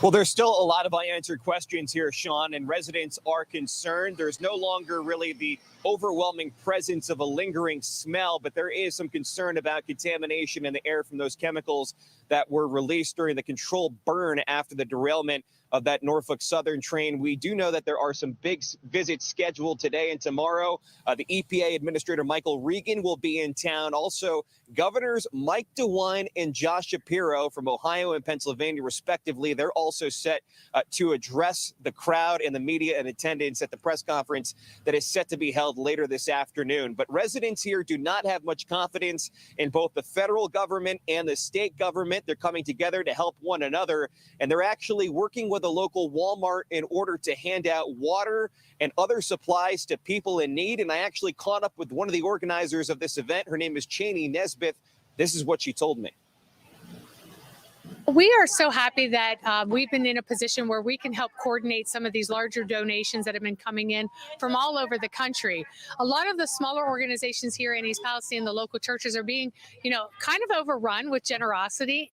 Well, there's still a lot of unanswered questions here, Sean, and residents are concerned. There's no longer really the overwhelming presence of a lingering smell, but there is some concern about contamination in the air from those chemicals that were released during the controlled burn after the derailment of that Norfolk Southern train. We do know that there are some big visits scheduled today and tomorrow. The EPA Administrator Michael Regan will be in town. Also, Governors Mike DeWine and Josh Shapiro from Ohio and Pennsylvania, respectively, they're also set to address the crowd and the media in attendance at the press conference that is set to be held later this afternoon. But residents here do not have much confidence in both the federal government and the state government. They're coming together to help one another, and they're actually working with a local Walmart in order to hand out water and other supplies to people in need. And I actually caught up with one of the organizers of this event. Her name is Cheney Nesbitt. This is what she told me. We are so happy that we've been in a position where we can help coordinate some of these larger donations that have been coming in from all over the country. A lot of the smaller organizations here in East Palestine, the local churches, are being, kind of overrun with generosity.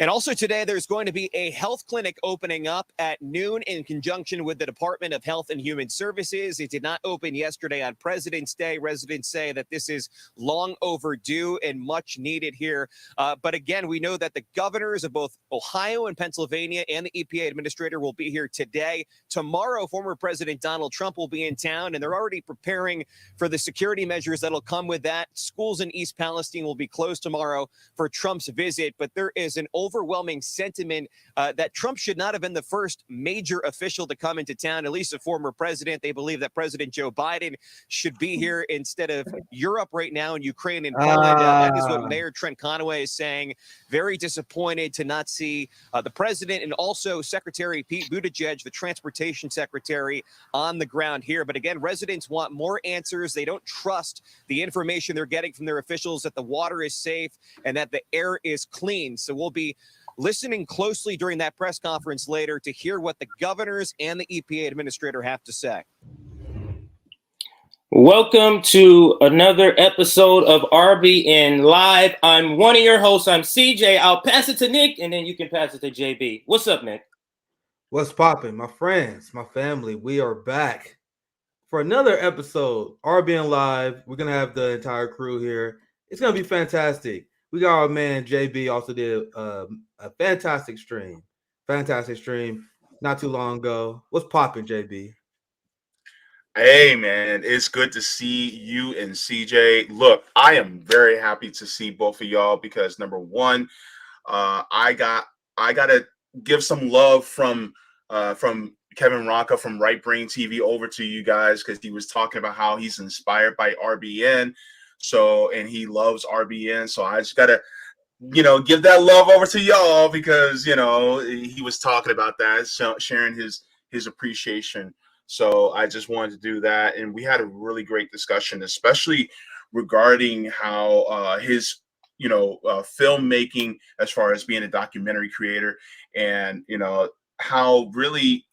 And also today, there's going to be a health clinic opening up at noon in conjunction with the Department of Health and Human Services. It did not open yesterday on President's Day. Residents say that this is long overdue and much needed here. But again, we know that the governors of both Ohio and Pennsylvania and the EPA administrator will be here today. Tomorrow, former President Donald Trump will be in town, and they're already preparing for the security measures that'll come with that. Schools in East Palestine will be closed tomorrow for Trump's visit, but there is an overwhelming sentiment that Trump should not have been the first major official to come into town, at least a former president. They believe that President Joe Biden should be here instead of Europe right now in Ukraine and Poland. That is what Mayor Trent Conaway is saying. Very disappointed to not see the president and also Secretary Pete Buttigieg, the transportation secretary, on the ground here. But again, residents want more answers. They don't trust the information they're getting from their officials that the water is safe and that the air is clean. So we'll be listening closely during that press conference later to hear what the governors and the EPA administrator have to say. Welcome to another episode of RBN Live. I'm one of your hosts. I'm CJ. I'll pass it to Nick, and then you can pass it to JB. What's up, Nick? What's popping, my friends, my family? We are back for another episode, RBN Live. We're going to have the entire crew here. It's going to be fantastic. We got our man JB also did a fantastic stream not too long ago. What's popping, JB? Hey, man, it's good to see you and CJ. Look, I am very happy to see both of y'all because number one, I gotta give some love from Kevin Rocca from Right Brain TV over to you guys because he was talking about how he's inspired by RBN. So, and he loves RBN. So I just gotta, give that love over to y'all because, he was talking about that, sharing his appreciation. So I just wanted to do that. And we had a really great discussion, especially regarding how his, filmmaking as far as being a documentary creator and, how really,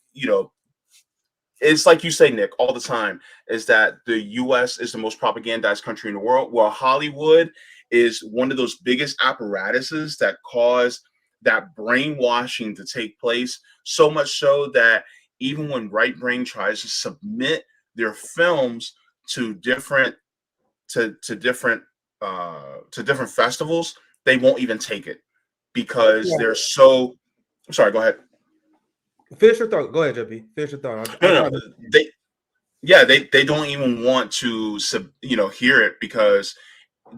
it's like you say, Nick, all the time, is that the U.S. is the most propagandized country in the world, while Hollywood is one of those biggest apparatuses that cause that brainwashing to take place, so much so that even when Right Brain tries to submit their films to different festivals, they won't even take it because they're so. I'm sorry, go ahead. Finish your thought. Go ahead, JB. Finish your thought. No. They don't even want to hear it because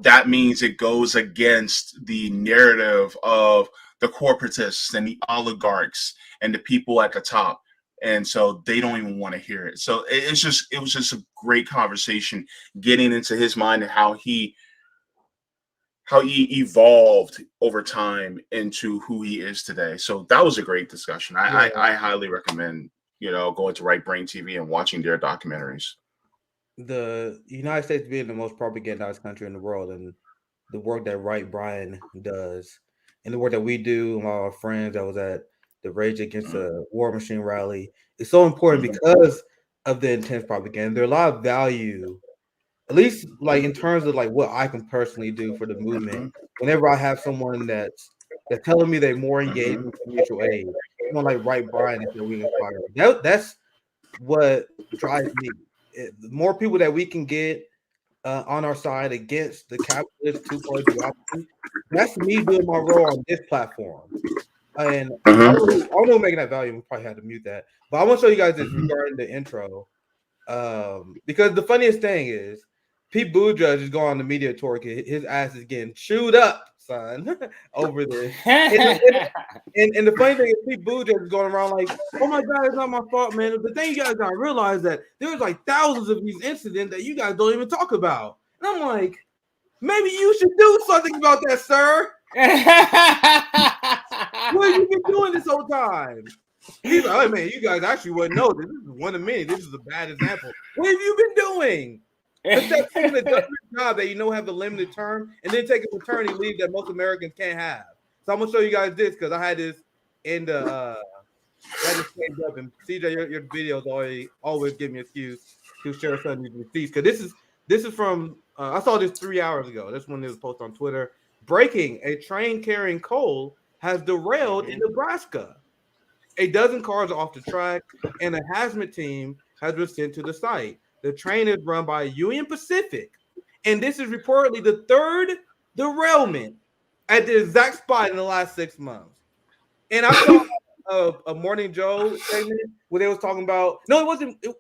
that means it goes against the narrative of the corporatists and the oligarchs and the people at the top. And so they don't even want to hear it. So it was just a great conversation getting into his mind and how he evolved over time into who he is today. So that was a great discussion. I highly recommend, going to Right Brain TV and watching their documentaries. The United States being the most propagandized country in the world, and the work that Right Brain does, and the work that we do, and all our friends that was at the Rage Against the War Machine rally, is so important because of the intense propaganda. There's a lot of value, at least like in terms of like what I can personally do for the movement. Whenever I have someone that's that's telling me they're more engaged with mutual aid. Someone like Wright Bryan is we inspire. That's what drives me. The more people that we can get on our side against the capitalist two-party bureaucracy, that's me doing my role on this platform. And I don't know making that volume. We probably had to mute that. But I want to show you guys this regarding the intro. Because the funniest thing is Pete Buttigieg is going on the media tour. His ass is getting chewed up, son, over this. And the funny thing is Pete Buttigieg is going around like, oh my God, it's not my fault, man. The thing you guys got to realize that there's like thousands of these incidents that you guys don't even talk about. And I'm like, maybe you should do something about that, sir. What have you been doing this whole time? He's like, oh man, you guys actually wouldn't know this. This is one of many. This is a bad example. What have you been doing? Except taking a government job that you know have a limited term, and then take a maternity leave that most Americans can't have. So I'm gonna show you guys this because I had this in the I just changed up, and CJ, your videos always give me an excuse to share some of these receipts because this is from I saw this 3 hours ago. This one is posted on Twitter. Breaking: a train carrying coal has derailed in Nebraska. A dozen cars are off the track, and a hazmat team has been sent to the site. The train is run by Union Pacific, and this is reportedly the third derailment at the exact spot in the last 6 months. And I saw a Morning Joe segment where they was talking about it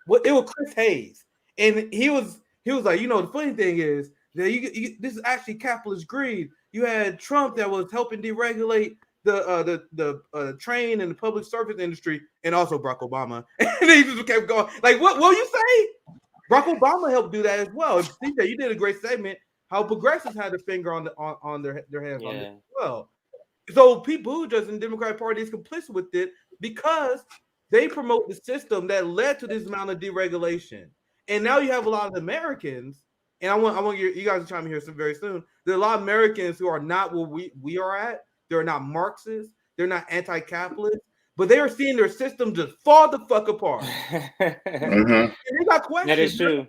was Chris Hayes, and he was like, the funny thing is that this is actually capitalist greed. You had Trump that was helping deregulate the train and the public service industry, and also Barack Obama. And they just kept going. Like, what will you say? Barack Obama helped do that as well. And CJ, you did a great segment how progressives had their finger on their hands on this as well. So Pete Buttigieg and the Democratic Party is complicit with it because they promote the system that led to this amount of deregulation. And now you have a lot of Americans, and I want you guys to chime in here very soon. There are a lot of Americans who are not where we are at. They're not Marxists. They're not anti-capitalist, but they are seeing their system just fall the fuck apart. And they got questions. That is true.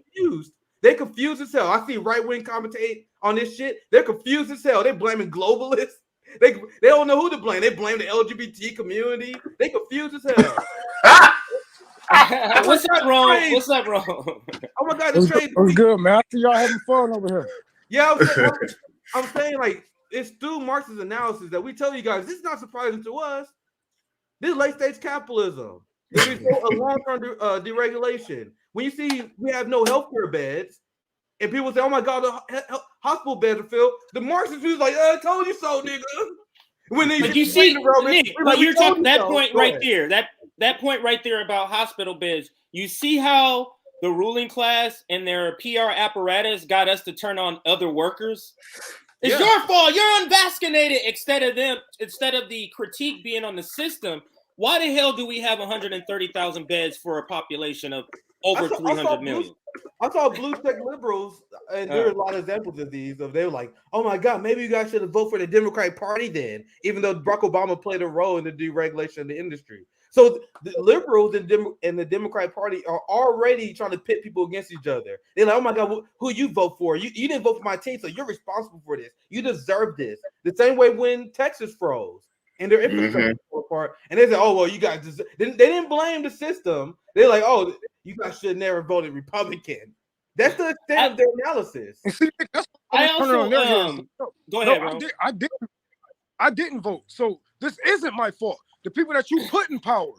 They're confused as hell. I see right-wing commentate on this shit. They're confused as hell. They're blaming globalists. They don't know who to blame. They blame the LGBT community. They confused as hell. What's up, Ron? What's up, Ron? Oh my God, this trade. What's good, man? I see y'all having fun over here. Yeah, I'm saying like, it's through Marx's analysis that we tell you guys this is not surprising to us. This is late-stage capitalism. This is a long-term deregulation. When you see we have no healthcare beds, and people say, "Oh my God, the hospital beds are filled," the Marxists who's like, "I told you so, nigga." When they but you see, Nick, but you're talking that point right there. That point right there about hospital beds. You see how the ruling class and their PR apparatus got us to turn on other workers. It's your fault. You're unvaccinated. Instead of the critique being on the system, why the hell do we have 130,000 beds for a population of over 300 million? I saw blue check liberals, and there are a lot of examples of these. They were like, "Oh my God, maybe you guys should have voted for the Democratic Party then," even though Barack Obama played a role in the deregulation of the industry. So the liberals and the Democratic Party are already trying to pit people against each other. They're like, "Oh my God, who you vote for? You didn't vote for my team, so you're responsible for this. You deserve this." The same way when Texas froze and their infrastructure fell apart, and they said, "Oh well, you guys deserve." They didn't blame the system. They're like, "Oh, you guys should have never voted Republican." That's the extent of their analysis. I also go ahead. No, I didn't vote, so this isn't my fault. The people that you put in power,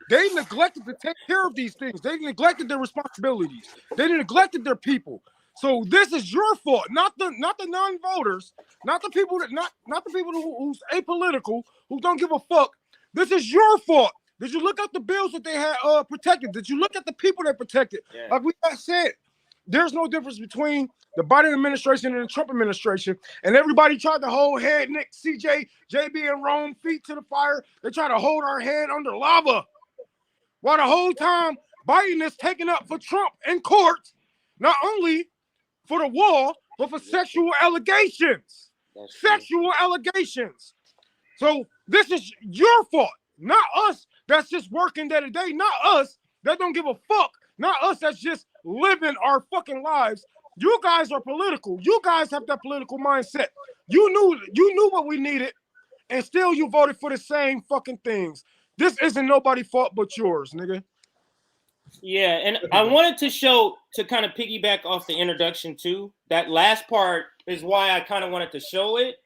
they neglected to take care of these things. They neglected their responsibilities. They neglected their people. So this is your fault, not the non-voters, not the people who's apolitical, who don't give a fuck. This is your fault. Did you look at the bills that they had protected? Did you look at the people they protected? Yeah. Like we said, there's no difference between the Biden administration and the Trump administration. And everybody tried to hold head, Nick, CJ, JB, and Rome, feet to the fire. They try to hold our head under lava. While the whole time, Biden is taking up for Trump in court, not only for the wall, but for sexual allegations. Sexual allegations. So this is your fault, not us that's just working day to day, not us that don't give a fuck, not us that's just living our fucking lives. You guys are political. You guys have that political mindset. You knew what we needed. and still you voted for the same fucking things. This isn't nobody's fault but yours, nigga. Yeah, and I wanted to kind of piggyback off the introduction too. That last part is why I kind of wanted to show it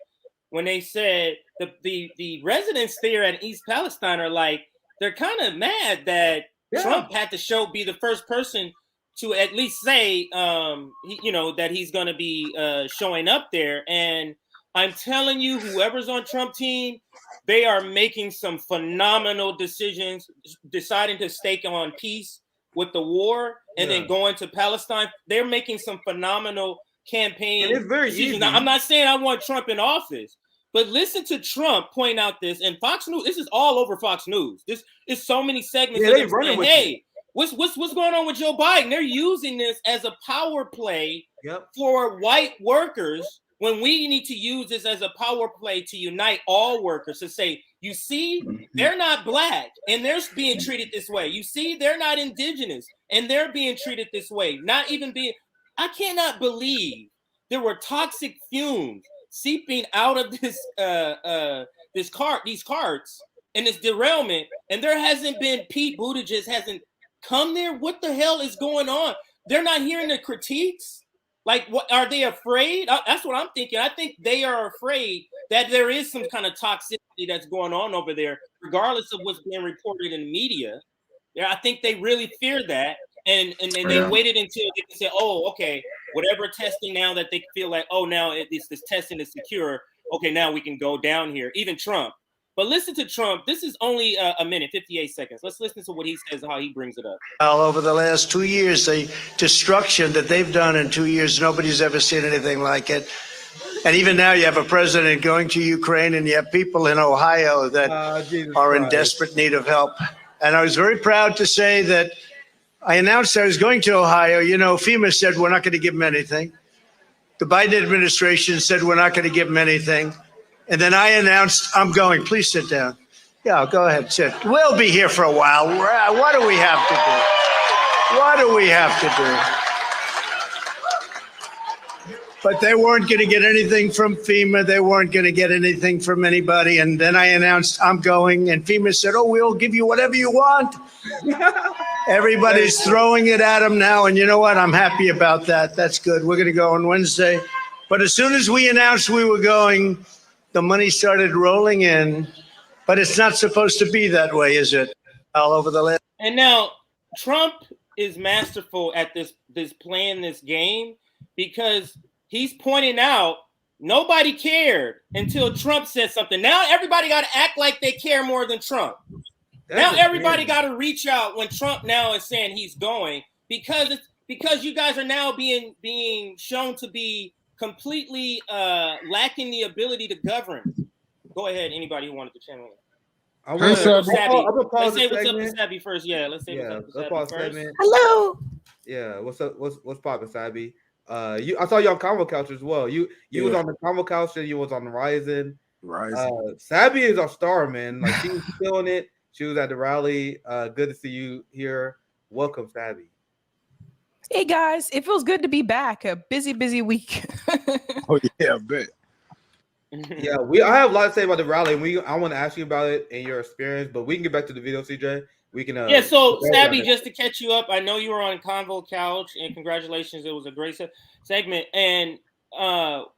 when they said the residents there at East Palestine are like, they're kind of mad that Trump had to be the first person to at least say, that he's going to be showing up there. And I'm telling you, whoever's on Trump team, they are making some phenomenal decisions, deciding to stake on peace with the war and then going to Palestine. They're making some phenomenal campaign and it's very decisions. easy. Now, I'm not saying I want Trump in office, but listen to Trump point out this, and Fox News. This is all over Fox News. This is so many segments. Yeah, they running with hey, what's going on with Joe Biden? They're using this as a power play for white workers when we need to use this as a power play to unite all workers, to say, you see, they're not black and they're being treated this way. You see, they're not indigenous and they're being treated this way. Not even being, I cannot believe there were toxic fumes seeping out of these carts and this derailment, and there hasn't been, Pete Buttigieg hasn't come there. What the hell is going on? They're not hearing the critiques. Like, what are they afraid? That's what I'm thinking. I think they are afraid that there is some kind of toxicity that's going on over there, regardless of what's being reported in the media. Yeah, I think they really fear that, and they waited until they can say, oh, okay, whatever testing now that they feel like, oh, now this testing is secure. Okay, now we can go down here. Even Trump. But listen to Trump. This is only a minute, 58 seconds. Let's listen to what he says, how he brings it up. All over the last 2 years, the destruction that they've done in 2 years, nobody's ever seen anything like it. And even now you have a president going to Ukraine, and you have people in Ohio that are in desperate need of help. And I was very proud to say that I announced I was going to Ohio. You know, FEMA said we're not going to give them anything. The Biden administration said we're not going to give them anything. And then I announced I'm going. Please sit down. Yeah, go ahead, sit. We'll be here for a while. What do we have to do? What do we have to do? But they weren't going to get anything from FEMA. They weren't going to get anything from anybody. And then I announced I'm going. And FEMA said, oh, we'll give you whatever you want. Everybody's throwing it at them now. And you know what? I'm happy about that. That's good. We're going to go on Wednesday. But as soon as we announced we were going, the money started rolling in, but it's not supposed to be that way, is it? All over the land. And now Trump is masterful at this playing this game, because he's pointing out nobody cared until Trump said something. Now everybody got to act like they care more than Trump. Now everybody got to reach out when Trump now is saying he's going, because you guys are now being shown to be completely lacking the ability to govern. Go ahead, anybody who wanted to channel in. Let's say what's up to Sabby first. Yeah, let's say what's up to Sabby first. Hello. Yeah, what's up? What's poppin', Sabby? I saw you on Convo Couch as well. You was on the Convo Couch and you was on the Rising. Sabby is our star, man. Like, she was feeling it. She was at the rally. Good to see you here. Welcome, Sabby. Hey guys, it feels good to be back. A busy week. Oh yeah, I bet. Yeah, I have a lot to say about the rally, and I want to ask you about it and your experience, but we can get back to the video, CJ. We can. So Sabby, just to catch you up, I know you were on Convo Couch, and congratulations, it was a great segment. And so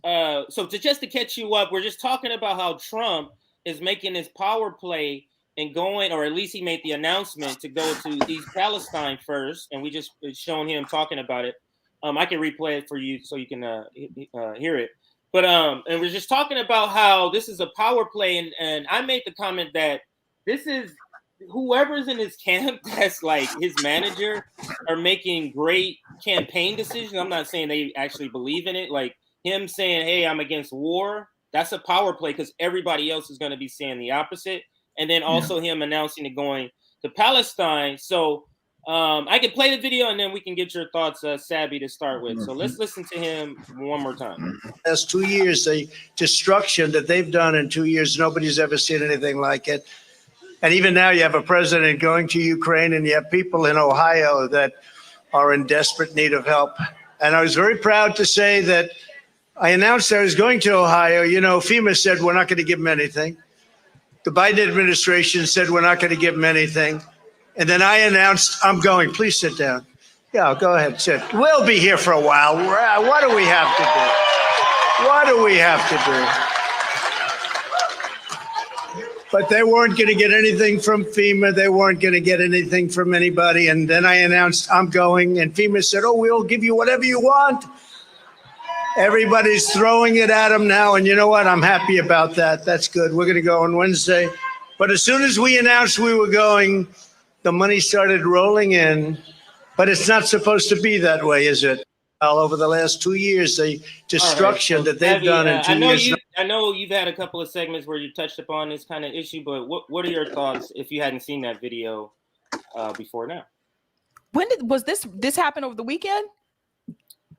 to catch you up, we're just talking about how Trump is making his power play and going, or at least he made the announcement to go to East Palestine first, and we just shown him talking about it. I can replay it for you so you can hear it. But and we're just talking about how this is a power play, and I made the comment that this is whoever's in his camp that's like his manager are making great campaign decisions. I'm not saying they actually believe in it. Like him saying, "Hey, I'm against war," that's a power play because everybody else is going to be saying the opposite. And then also him announcing it going to Palestine. So I can play the video and then we can get your thoughts, Sabby, to start with. So let's listen to him one more time. Last 2 years, the destruction that they've done in 2 years, nobody's ever seen anything like it. And even now you have a president going to Ukraine, and you have people in Ohio that are in desperate need of help. And I was very proud to say that I announced I was going to Ohio. You know, FEMA said we're not going to give them anything. The Biden administration said we're not going to give them anything. And then I announced I'm going. Please sit down. Yeah, go ahead, sit. We'll be here for a while. What do we have to do? What do we have to do? But they weren't going to get anything from FEMA. They weren't going to get anything from anybody. And then I announced I'm going. And FEMA said, oh, we'll give you whatever you want. Everybody's throwing it at them now. And you know what? I'm happy about that. That's good. We're going to go on Wednesday. But as soon as we announced we were going, the money started rolling in. But it's not supposed to be that way, is it? All over the last 2 years, the destruction that they've done in 2 years. I know you've had a couple of segments where you touched upon this kind of issue, but what are your thoughts if you hadn't seen that video before now? When was this happen over the weekend?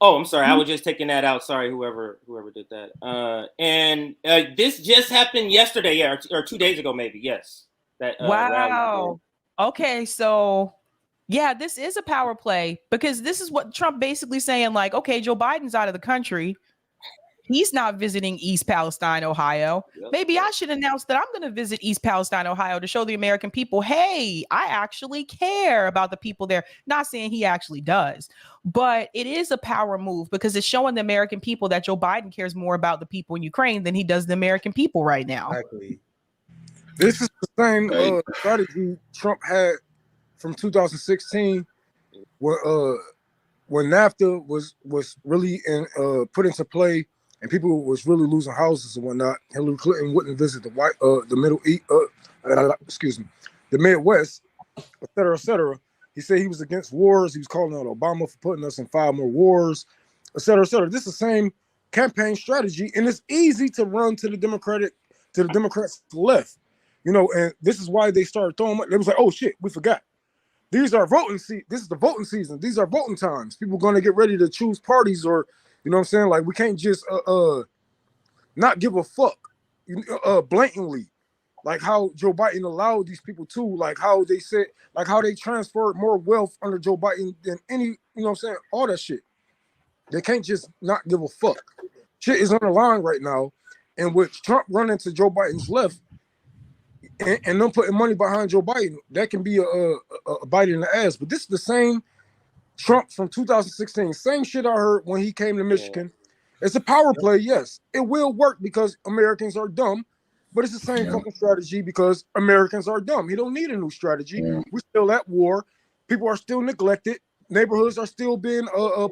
Oh, I'm sorry. I was just taking that out. Sorry, whoever did that. And this just happened yesterday, yeah, or 2 days ago, maybe. Yes. Wow. Okay, so yeah, this is a power play because this is what Trump basically saying, like, okay, Joe Biden's out of the country. He's not visiting East Palestine, Ohio. Yep. Maybe I should announce that I'm going to visit East Palestine, Ohio to show the American people, hey, I actually care about the people there. Not saying he actually does, but it is a power move because it's showing the American people that Joe Biden cares more about the people in Ukraine than he does the American people right now. Exactly. This is the same strategy Trump had from 2016 when NAFTA was really put into play and people was really losing houses and whatnot. Hillary Clinton wouldn't visit the Middle East, the Midwest, et cetera, et cetera. He said he was against wars. He was calling out Obama for putting us in 5 more wars, et cetera, et cetera. This is the same campaign strategy, and it's easy to run to the Democrats left, you know. And this is why they started throwing money. They was like, oh shit, we forgot. These are voting this is the voting season. These are voting times. People are going to get ready to choose parties, or you know what I'm saying? Like, we can't just not give a fuck blatantly, like how Joe Biden allowed these people to, like how they said, like how they transferred more wealth under Joe Biden than any, you know what I'm saying? All that shit. They can't just not give a fuck. Shit is on the line right now, and with Trump running to Joe Biden's left, and them putting money behind Joe Biden, that can be a bite in the ass. But this is the same Trump from 2016. Same shit I heard when he came to Michigan. It's a power play, yes. It will work because Americans are dumb, but it's the same fucking strategy because Americans are dumb. He don't need a new strategy. We're still at war. People are still neglected. Neighborhoods are still being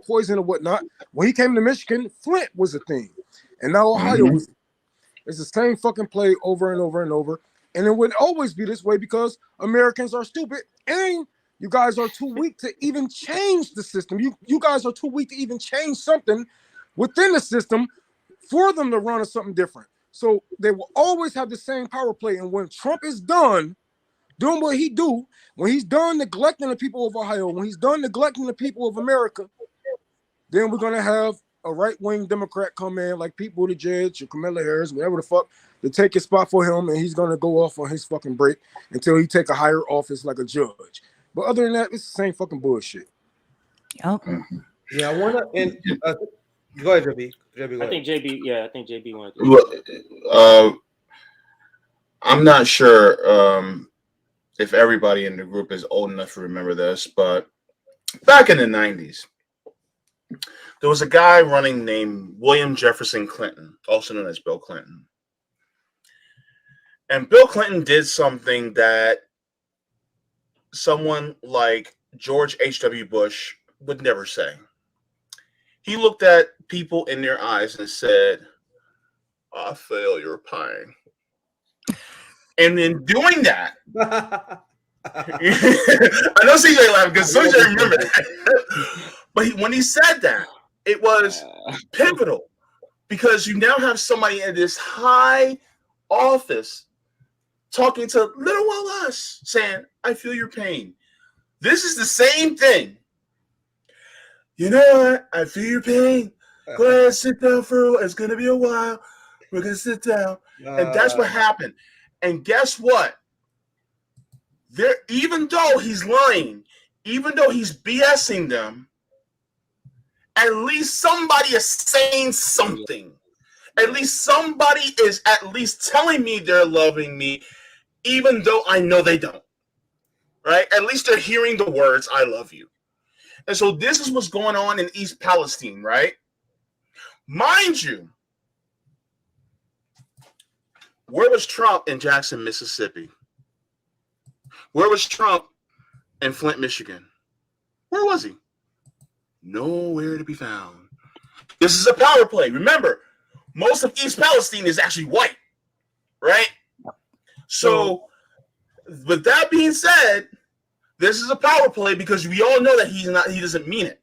poisoned and whatnot. When he came to Michigan, Flint was a thing. And now Ohio was. It's the same fucking play over and over and over. And it would always be this way because Americans are stupid and you guys are too weak to even change the system. You guys are too weak to even change something within the system for them to run something different. So they will always have the same power play. And when Trump is done doing what he do, when he's done neglecting the people of Ohio, when he's done neglecting the people of America, then we're going to have a right-wing Democrat come in like Pete Buttigieg or Kamala Harris, whatever the fuck, to take his spot for him, and he's going to go off on his fucking break until he take a higher office like a judge. But other than that, it's the same fucking bullshit. Okay. Yeah, I want to. Go ahead, JB. I think JB wanted to. Look, I'm not sure if everybody in the group is old enough to remember this, but back in the 90s, there was a guy running named William Jefferson Clinton, also known as Bill Clinton. And Bill Clinton did something that someone like George H.W. Bush would never say. He looked at people in their eyes and said, I feel your pain. And in doing that, I know CJ laughing because CJ remember that. But when he said that, it was pivotal because you now have somebody in this high office talking to little old us saying, I feel your pain. This is the same thing. You know what? I feel your pain. Go ahead, sit down for a while. It's going to be a while. We're going to sit down. And that's what happened. And guess what? Even though he's lying, even though he's BSing them, at least somebody is saying something. At least somebody is at least telling me they're loving me, even though I know they don't. Right? At least they're hearing the words, I love you. And so this is what's going on in East Palestine, right? Mind you, where was Trump in Jackson, Mississippi? Where was Trump in Flint, Michigan? Where was he? Nowhere to be found. This is a power play. Remember, most of East Palestine is actually white, right? So, with that being said, this is a power play because we all know that he doesn't mean it,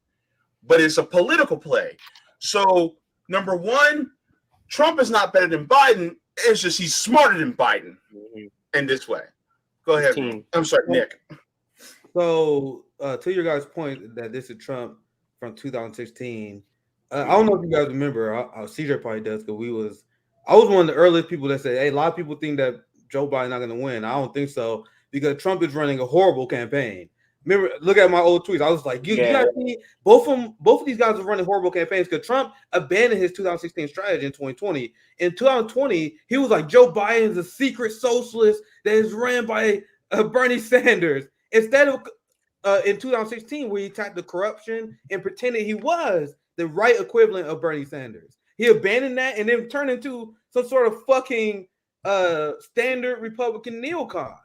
but it's a political play. So, number one, Trump is not better than Biden. It's just he's smarter than Biden in this way. Go ahead. I'm sorry, Nick. So, to your guys' point that this is Trump from 2016, I don't know if you guys remember. CJ probably does because I was one of the earliest people that said, hey, a lot of people think that Joe Biden's not going to win. I don't think so because Trump is running a horrible campaign. Remember, look at my old tweets. I was like, you guys see, both of these guys are running horrible campaigns because Trump abandoned his 2016 strategy in 2020. In 2020, he was like, Joe Biden is a secret socialist that is ran by Bernie Sanders. Instead of in 2016, where he attacked the corruption and pretended he was the right equivalent of Bernie Sanders. He abandoned that and then turned into some sort of fucking standard Republican neocon,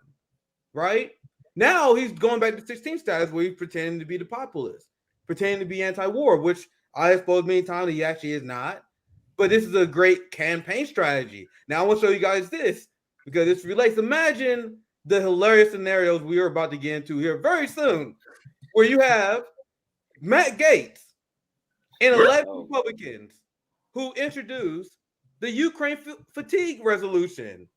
right? Now he's going back to 16 status where he's pretending to be the populist, pretending to be anti-war, which I exposed many times he actually is not. But this is a great campaign strategy. Now I want to show you guys this because this relates. Imagine the hilarious scenarios we are about to get into here very soon, where you have Matt Gaetz and 11 Republicans who introduced the Ukraine fatigue resolution.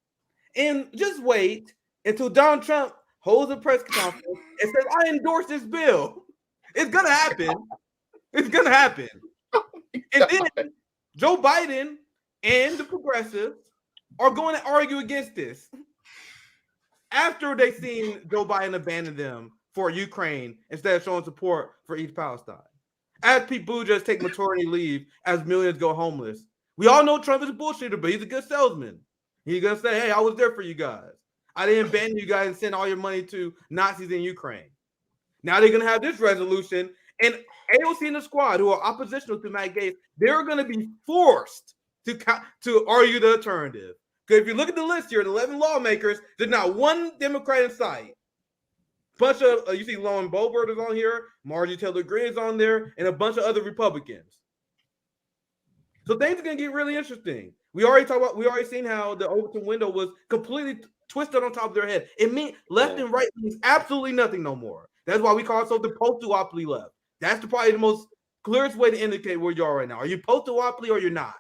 And just wait until Donald Trump holds a press conference and says, I endorse this bill. It's going to happen. It's going to happen. And then Joe Biden and the progressives are going to argue against this after they've seen Joe Biden abandon them for Ukraine instead of showing support for East Palestine. As Pete Buttigieg take maternity leave, as millions go homeless. We all know Trump is a bullshitter, but he's a good salesman. He's going to say, hey, I was there for you guys. I didn't abandon you guys and send all your money to Nazis in Ukraine. Now they're going to have this resolution, and AOC and the squad, who are oppositional to Matt Gaetz, they're going to be forced to argue the alternative. Because if you look at the list here, the 11 lawmakers, there's not one Democrat in sight. Bunch of you see Lauren Boebert is on here, Marjorie Taylor Greene is on there, and a bunch of other Republicans. So things are going to get really interesting. We already seen how the Overton window was completely twisted on top of their head. It means left and right means absolutely nothing no more. That's why we call ourselves the post-duopoly left. That's probably the most clearest way to indicate where you are right now. Are you post-duopoly or you're not?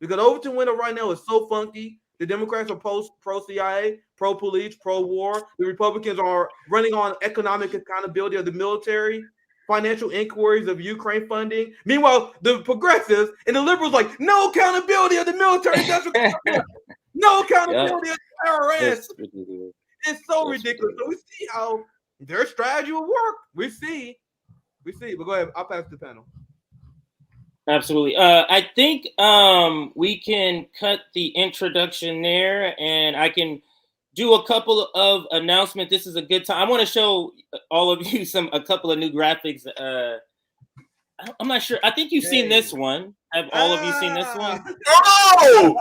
Because Overton window right now is so funky. The Democrats are pro-CIA, pro-police, pro-war. The Republicans are running on economic accountability of the military, financial inquiries of Ukraine funding. Meanwhile, the progressives and the liberals like, no accountability of the military. No accountability of the IRS. It's so ridiculous. So we see how their strategy will work. We see. But go ahead. I'll pass the panel. Absolutely. I think we can cut the introduction there, and I can do a couple of announcements. This is a good time. I want to show all of you a couple of new graphics. I'm not sure. I think you've seen this one. Have all of you seen this one? Oh!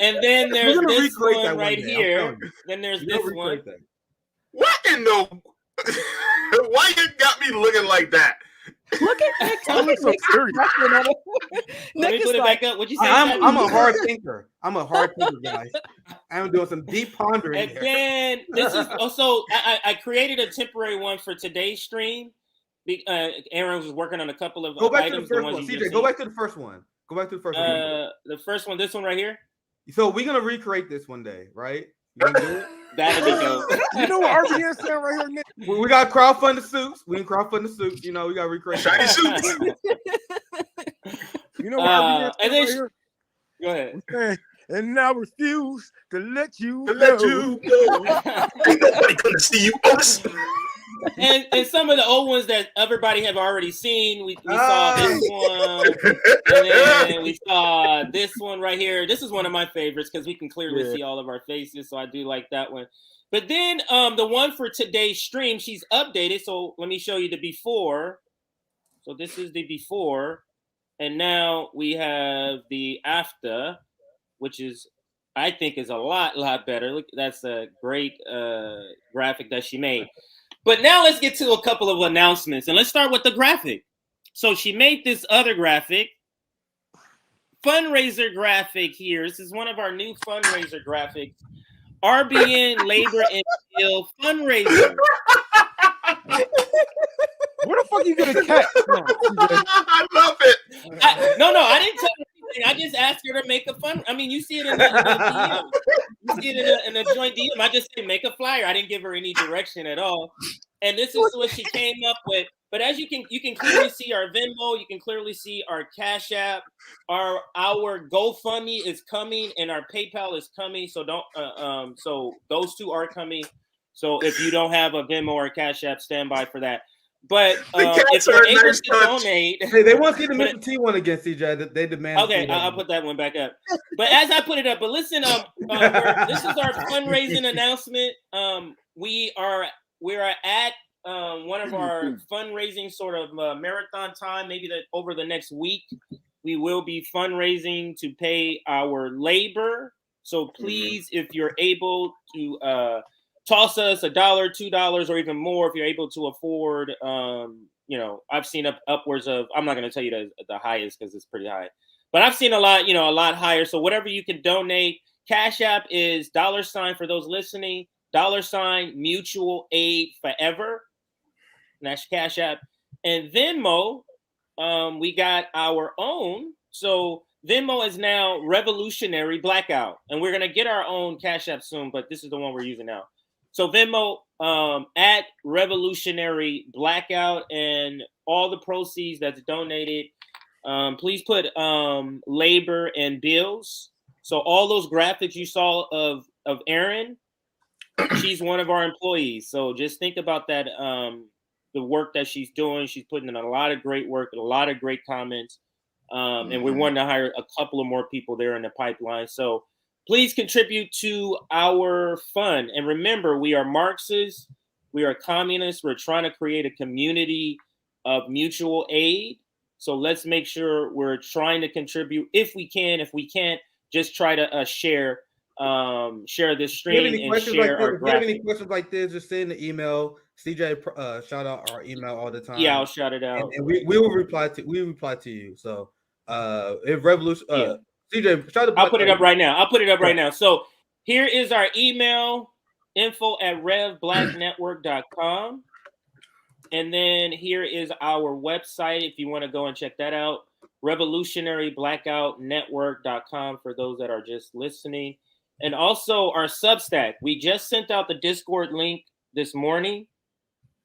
And then there's this one right here. Then there's this one. What in the? Why you got me looking like that? Look at Nick. I look so serious. Let me put it back up. What'd you say? I'm a hard thinker. I'm a hard thinker, guys. I'm doing some deep pondering. And then this is also I created a temporary one for today's stream. Aaron was working on a couple of items. Go back to the first one. CJ, go back to the first one. Go back to the first one. The first one, this one right here. So we're gonna recreate this one day, right? You gonna do it? That'd be dope. You know what RBN said right here, Nick? We got crowdfund the suits. We can crowdfund the suits. You know, we got to recreate shiny suits. You know what RBN said and then right here? Go ahead. and I refuse to let you Ain't nobody gonna see you. And some of the old ones that everybody have already seen. We saw this one, and then we saw this one right here. This is one of my favorites because we can clearly see all of our faces, so I do like that one. But then the one for today's stream, she's updated. So let me show you the before. So this is the before, and now we have the after, which is, I think, is a lot better. Look, that's a great graphic that she made. But now let's get to a couple of announcements, and let's start with the graphic. So she made this other graphic, fundraiser graphic here. This is one of our new fundraiser graphics. RBN Labor and Bill fundraiser. Where the fuck you get a cat from? I love it. No, I didn't tell her anything. I just asked her to make a fun. I mean, you see it in the DM. You see it in a joint DM. I just said make a flyer. I didn't give her any direction at all. And this is what she came up with. But as you can clearly see our Venmo. You can clearly see our Cash App. Our GoFundMe is coming, and our PayPal is coming. So so those two are coming. So if you don't have a Venmo or a Cash App, stand by for that. But if you're able to donate, hey, they want to see the Mr. T one again, CJ. They demand. Okay, I'll put that one back up. But as I put it up, but listen, this is our fundraising announcement. We are at one of our fundraising sort of marathon time. Maybe that over the next week, we will be fundraising to pay our labor. So please, if you're able to toss us $1, $2, or even more if you're able to afford. I've seen upwards of. I'm not going to tell you the highest because it's pretty high, but I've seen a lot higher. So whatever you can donate. Cash App is $ for those listening. $ Mutual Aid Forever. And that's Cash App. And Venmo, we got our own. So Venmo is now Revolutionary Blackout, and we're gonna get our own Cash App soon. But this is the one we're using now. So Venmo at Revolutionary Blackout, and all the proceeds that's donated, please put labor and bills. So all those graphics you saw of Erin, she's one of our employees. So just think about that, the work that she's doing. She's putting in a lot of great work, a lot of great comments. And we want to hire a couple of more people there in the pipeline. So please contribute to our fund. And remember, we are Marxists. We are communists. We're trying to create a community of mutual aid. So let's make sure we're trying to contribute if we can. If we can't, just try to share this stream and share our graphic. If you have any questions like this, just send an email. CJ, shout out our email all the time. Yeah, I'll shout it out. And we will reply to you. So if Revolution CJ, I'll put it up right now. So here is our email, info@revblacknetwork.com. And then here is our website if you want to go and check that out, revolutionaryblackoutnetwork.com for those that are just listening. And also our Substack. We just sent out the Discord link this morning.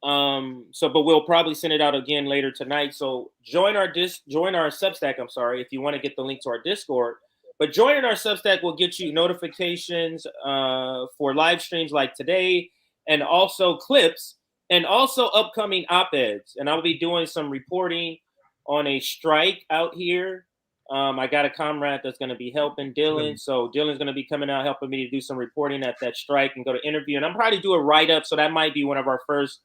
But we'll probably send it out again later tonight. So join our Substack, if you want to get the link to our Discord. But joining our Substack will get you notifications for live streams like today, and also clips, and also upcoming op-eds. And I'll be doing some reporting on a strike out here. I got a comrade that's going to be helping Dylan. So Dylan's going to be coming out helping me to do some reporting at that strike and go to interview. And I'm probably do a write-up. So that might be one of our first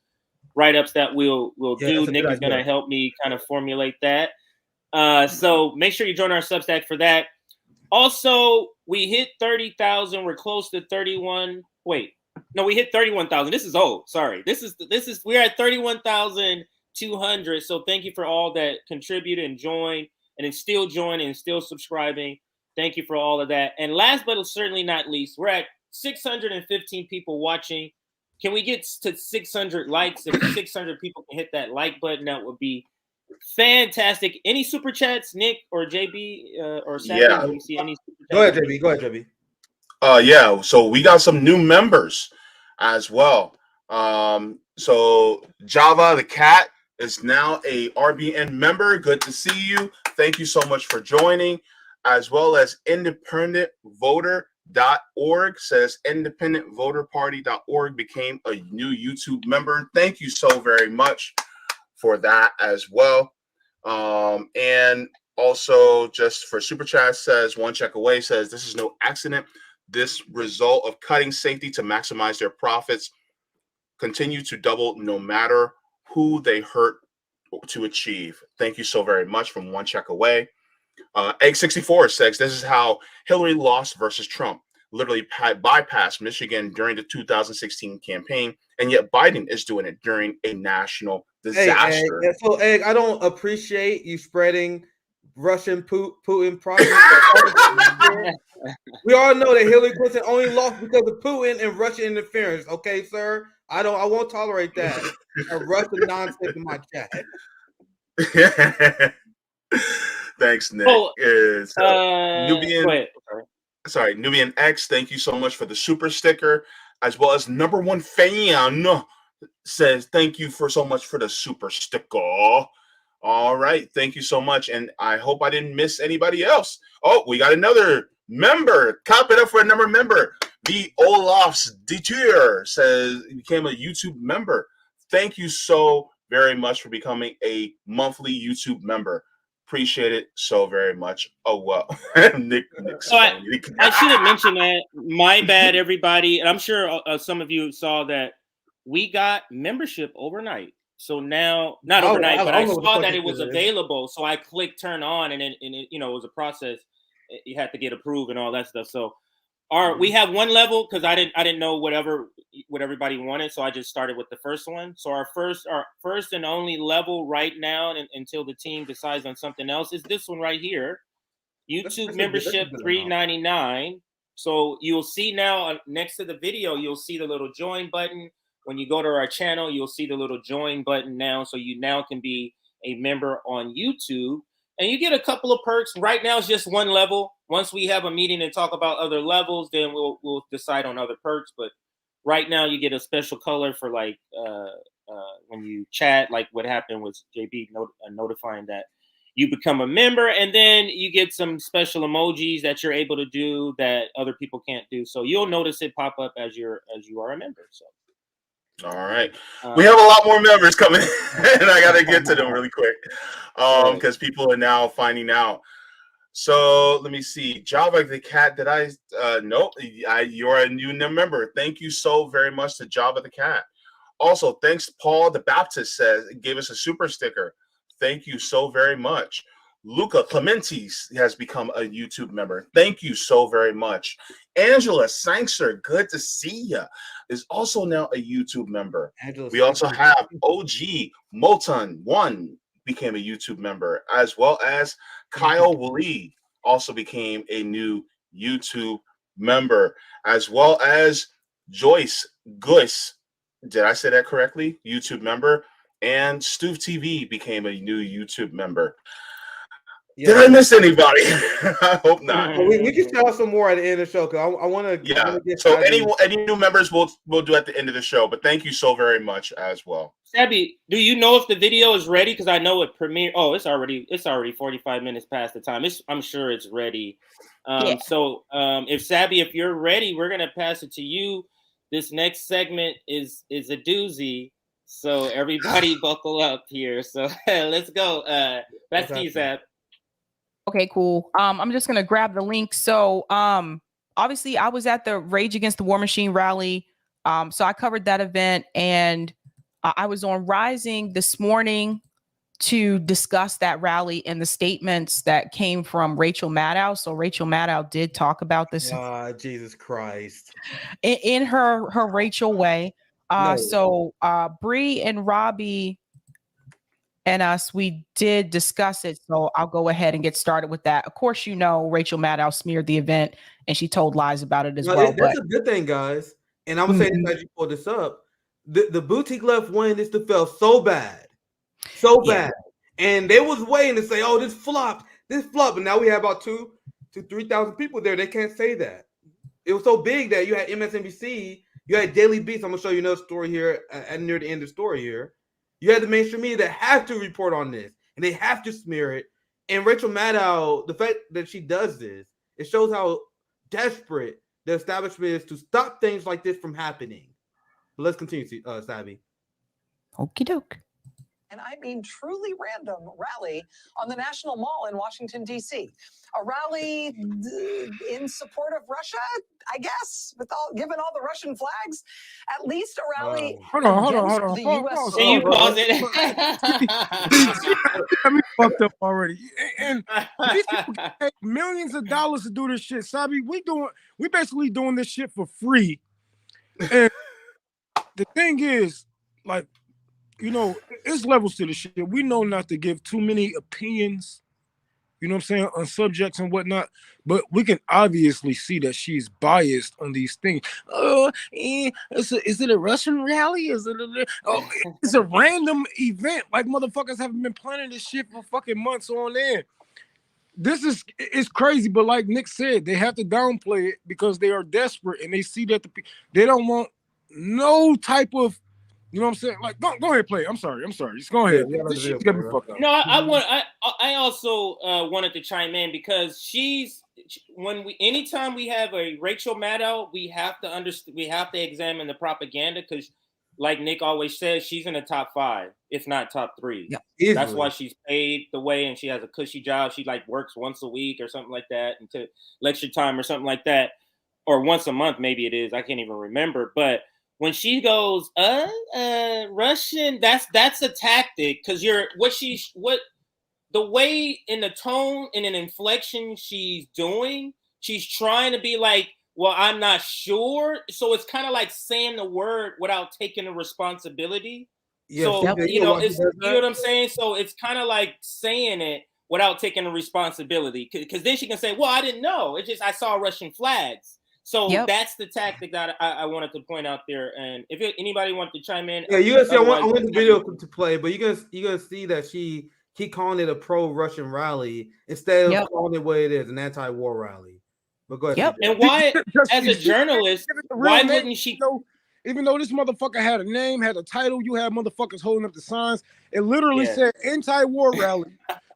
write-ups that we'll do. Nick is going to help me kind of formulate that. So make sure you join our Substack for that. Also, we hit 30,000. We're close to 31. Wait, no, we hit 31,000. This is old. Sorry. We're at 31,200. So thank you for all that contributed and joined, and is still joining and still subscribing. Thank you for all of that. And last but certainly not least, we're at 615 people watching. Can we get to 600 likes? If 600 people can hit that like button, that would be fantastic. Any super chats, Nick or JB or Sabby? Yeah. Do you see any super chats? Go ahead, JB. Yeah. So we got some new members as well. So Java the Cat is now a RBN member. Good to see you. Thank you so much for joining. as well as independentvoter.org says independentvoterparty.org became a new YouTube member. Thank you so very much for that as well. And also, just for Super Chat says, one check away says, this is no accident. This result of cutting safety to maximize their profits continue to double no matter who they hurt to achieve. Thank you so very much from one check away. Egg 64 says, this is how Hillary lost versus Trump. Literally bypassed Michigan during the 2016 campaign, and yet Biden is doing it during a national disaster. Egg, so, Egg, I don't appreciate you spreading Russian Putin project. We all know that Hillary Clinton only lost because of Putin and Russian interference. Okay, sir. I won't tolerate that. A Russian nonsense in my chat. Thanks, Nick. Nubian X, thank you so much for the super sticker, as well as number one fan says thank you so much for the super sticker. All right, thank you so much, and I hope I didn't miss anybody else. Oh, we got another member. Cop it up for another member. The Olaf's Detour says he became a YouTube member. Thank you so very much for becoming a monthly YouTube member. Appreciate it so very much. Oh, well. Nick so I should have mentioned that. My bad, everybody. And I'm sure some of you saw that we got membership overnight. So now, not overnight, but I saw that it was available. So I clicked turn on, and it, it was a process. You had to get approved and all that stuff. So we have one level because I didn't know what everybody wanted, so I just started with the first one. So our first and only level right now, and until the team decides on something else, is this one right here. YouTube membership $3.99. So you'll see now next to the video, you'll see the little join button. When you go to our channel, you'll see the little join button now. So you now can be a member on YouTube. And you get a couple of perks. Right now, it's just one level. Once we have a meeting and talk about other levels, then we'll decide on other perks. But right now, you get a special color for like when you chat, like what happened with JB notifying that you become a member, and then you get some special emojis that you're able to do that other people can't do. So you'll notice it pop up as you are a member. So. All right. We have a lot more members coming in, and I got to get to them really quick because people are now finding out. So let me see. Java the Cat, did I? Nope. You're a new member. Thank you so very much to Java the Cat. Also, thanks, Paul the Baptist gave us a super sticker. Thank you so very much. Luca Clementes has become a YouTube member. Thank you so very much. Angela Sankster, good to see you, is also now a YouTube member. We also have OG Moton 1 became a YouTube member, as well as Kyle Lee also became a new YouTube member, as well as Joyce Guss. Did I say that correctly? YouTube member. And Stuve TV became a new YouTube member. Yeah. Did I miss anybody? I hope not. We can tell some more at the end of the show because I want to. Yeah. So any new members we'll do at the end of the show. But thank you so very much as well. Sabby, do you know if the video is ready? Because I know it premiered. Oh, it's already 45 minutes past the time. I'm sure it's ready. Yeah. So if Sabby, if you're ready, we're gonna pass it to you. This next segment is a doozy. So everybody buckle up here. So let's go. Back to you, Sab. Okay, cool. I'm just gonna grab the link. So obviously I was at the Rage Against the War Machine rally. So I covered that event, and I was on Rising this morning to discuss that rally and the statements that came from Rachel Maddow. So Rachel Maddow did talk about this. Jesus Christ. In her Rachel way. So Bree and Robbie and us, we did discuss it. So I'll go ahead and get started with that. Of course, Rachel Maddow smeared the event and she told lies about it as well. That's a good thing, guys. And I'm going to say this as you pull this up. The boutique left wing this felt so bad. So bad. And they was waiting to say, oh, this flopped. And now we have about 2,000 to 3,000 people there. They can't say that. It was so big that you had MSNBC, you had Daily Beast. I'm going to show you another story here near the end of the story here. You had the mainstream media that have to report on this, and they have to smear it. And Rachel Maddow, the fact that she does this, it shows how desperate the establishment is to stop things like this from happening. But let's continue, Sabby. Okie doke. And I mean truly random rally on the National Mall in Washington, D.C. A rally in support of Russia, I guess, given all the Russian flags, at least a rally. Hold on. Can you pause it? I mean, fucked up already. And these people get millions of dollars to do this shit. Sabby, we basically doing this shit for free. And the thing is, like, you know, it's levels to the shit. We know not to give too many opinions, you know what I'm saying, on subjects and whatnot, but we can obviously see that she's biased on these things. Is it a Russian rally? It's a random event. Like, motherfuckers haven't been planning this shit for fucking months on end. It's crazy, but like Nick said, they have to downplay it because they are desperate and they see that they don't want no type of, you know what I'm saying? Like, go ahead, play. I'm sorry. Just go ahead. Yeah, This shit got me fucked up. No, I also wanted to chime in because anytime we have a Rachel Maddow, we have to examine the propaganda because, like Nick always says, she's in the top 5, if not top 3. Yeah, that's why she's paid the way, and she has a cushy job. She like works once a week or something like that, into lecture time or something like that, or once a month maybe it is. I can't even remember, but. When she goes, Russian, that's a tactic because the way in the tone and an inflection she's doing, she's trying to be like, well, I'm not sure. So it's kind of like saying the word without taking the responsibility. Yeah, so you know what I'm saying? So it's kind of like saying it without taking the responsibility. Because then she can say, well, I didn't know. It's just I saw Russian flags. So that's the tactic that I wanted to point out there. And if anybody wants to chime in, yeah, you're gonna see. I want the video to play, but you're gonna see that she calling it a pro-Russian rally instead of calling it what it is, an anti-war rally. But go ahead. Yep. And why, as a journalist, why wouldn't she? Even though this motherfucker had a name, had a title, you had motherfuckers holding up the signs. It literally said anti-war rally.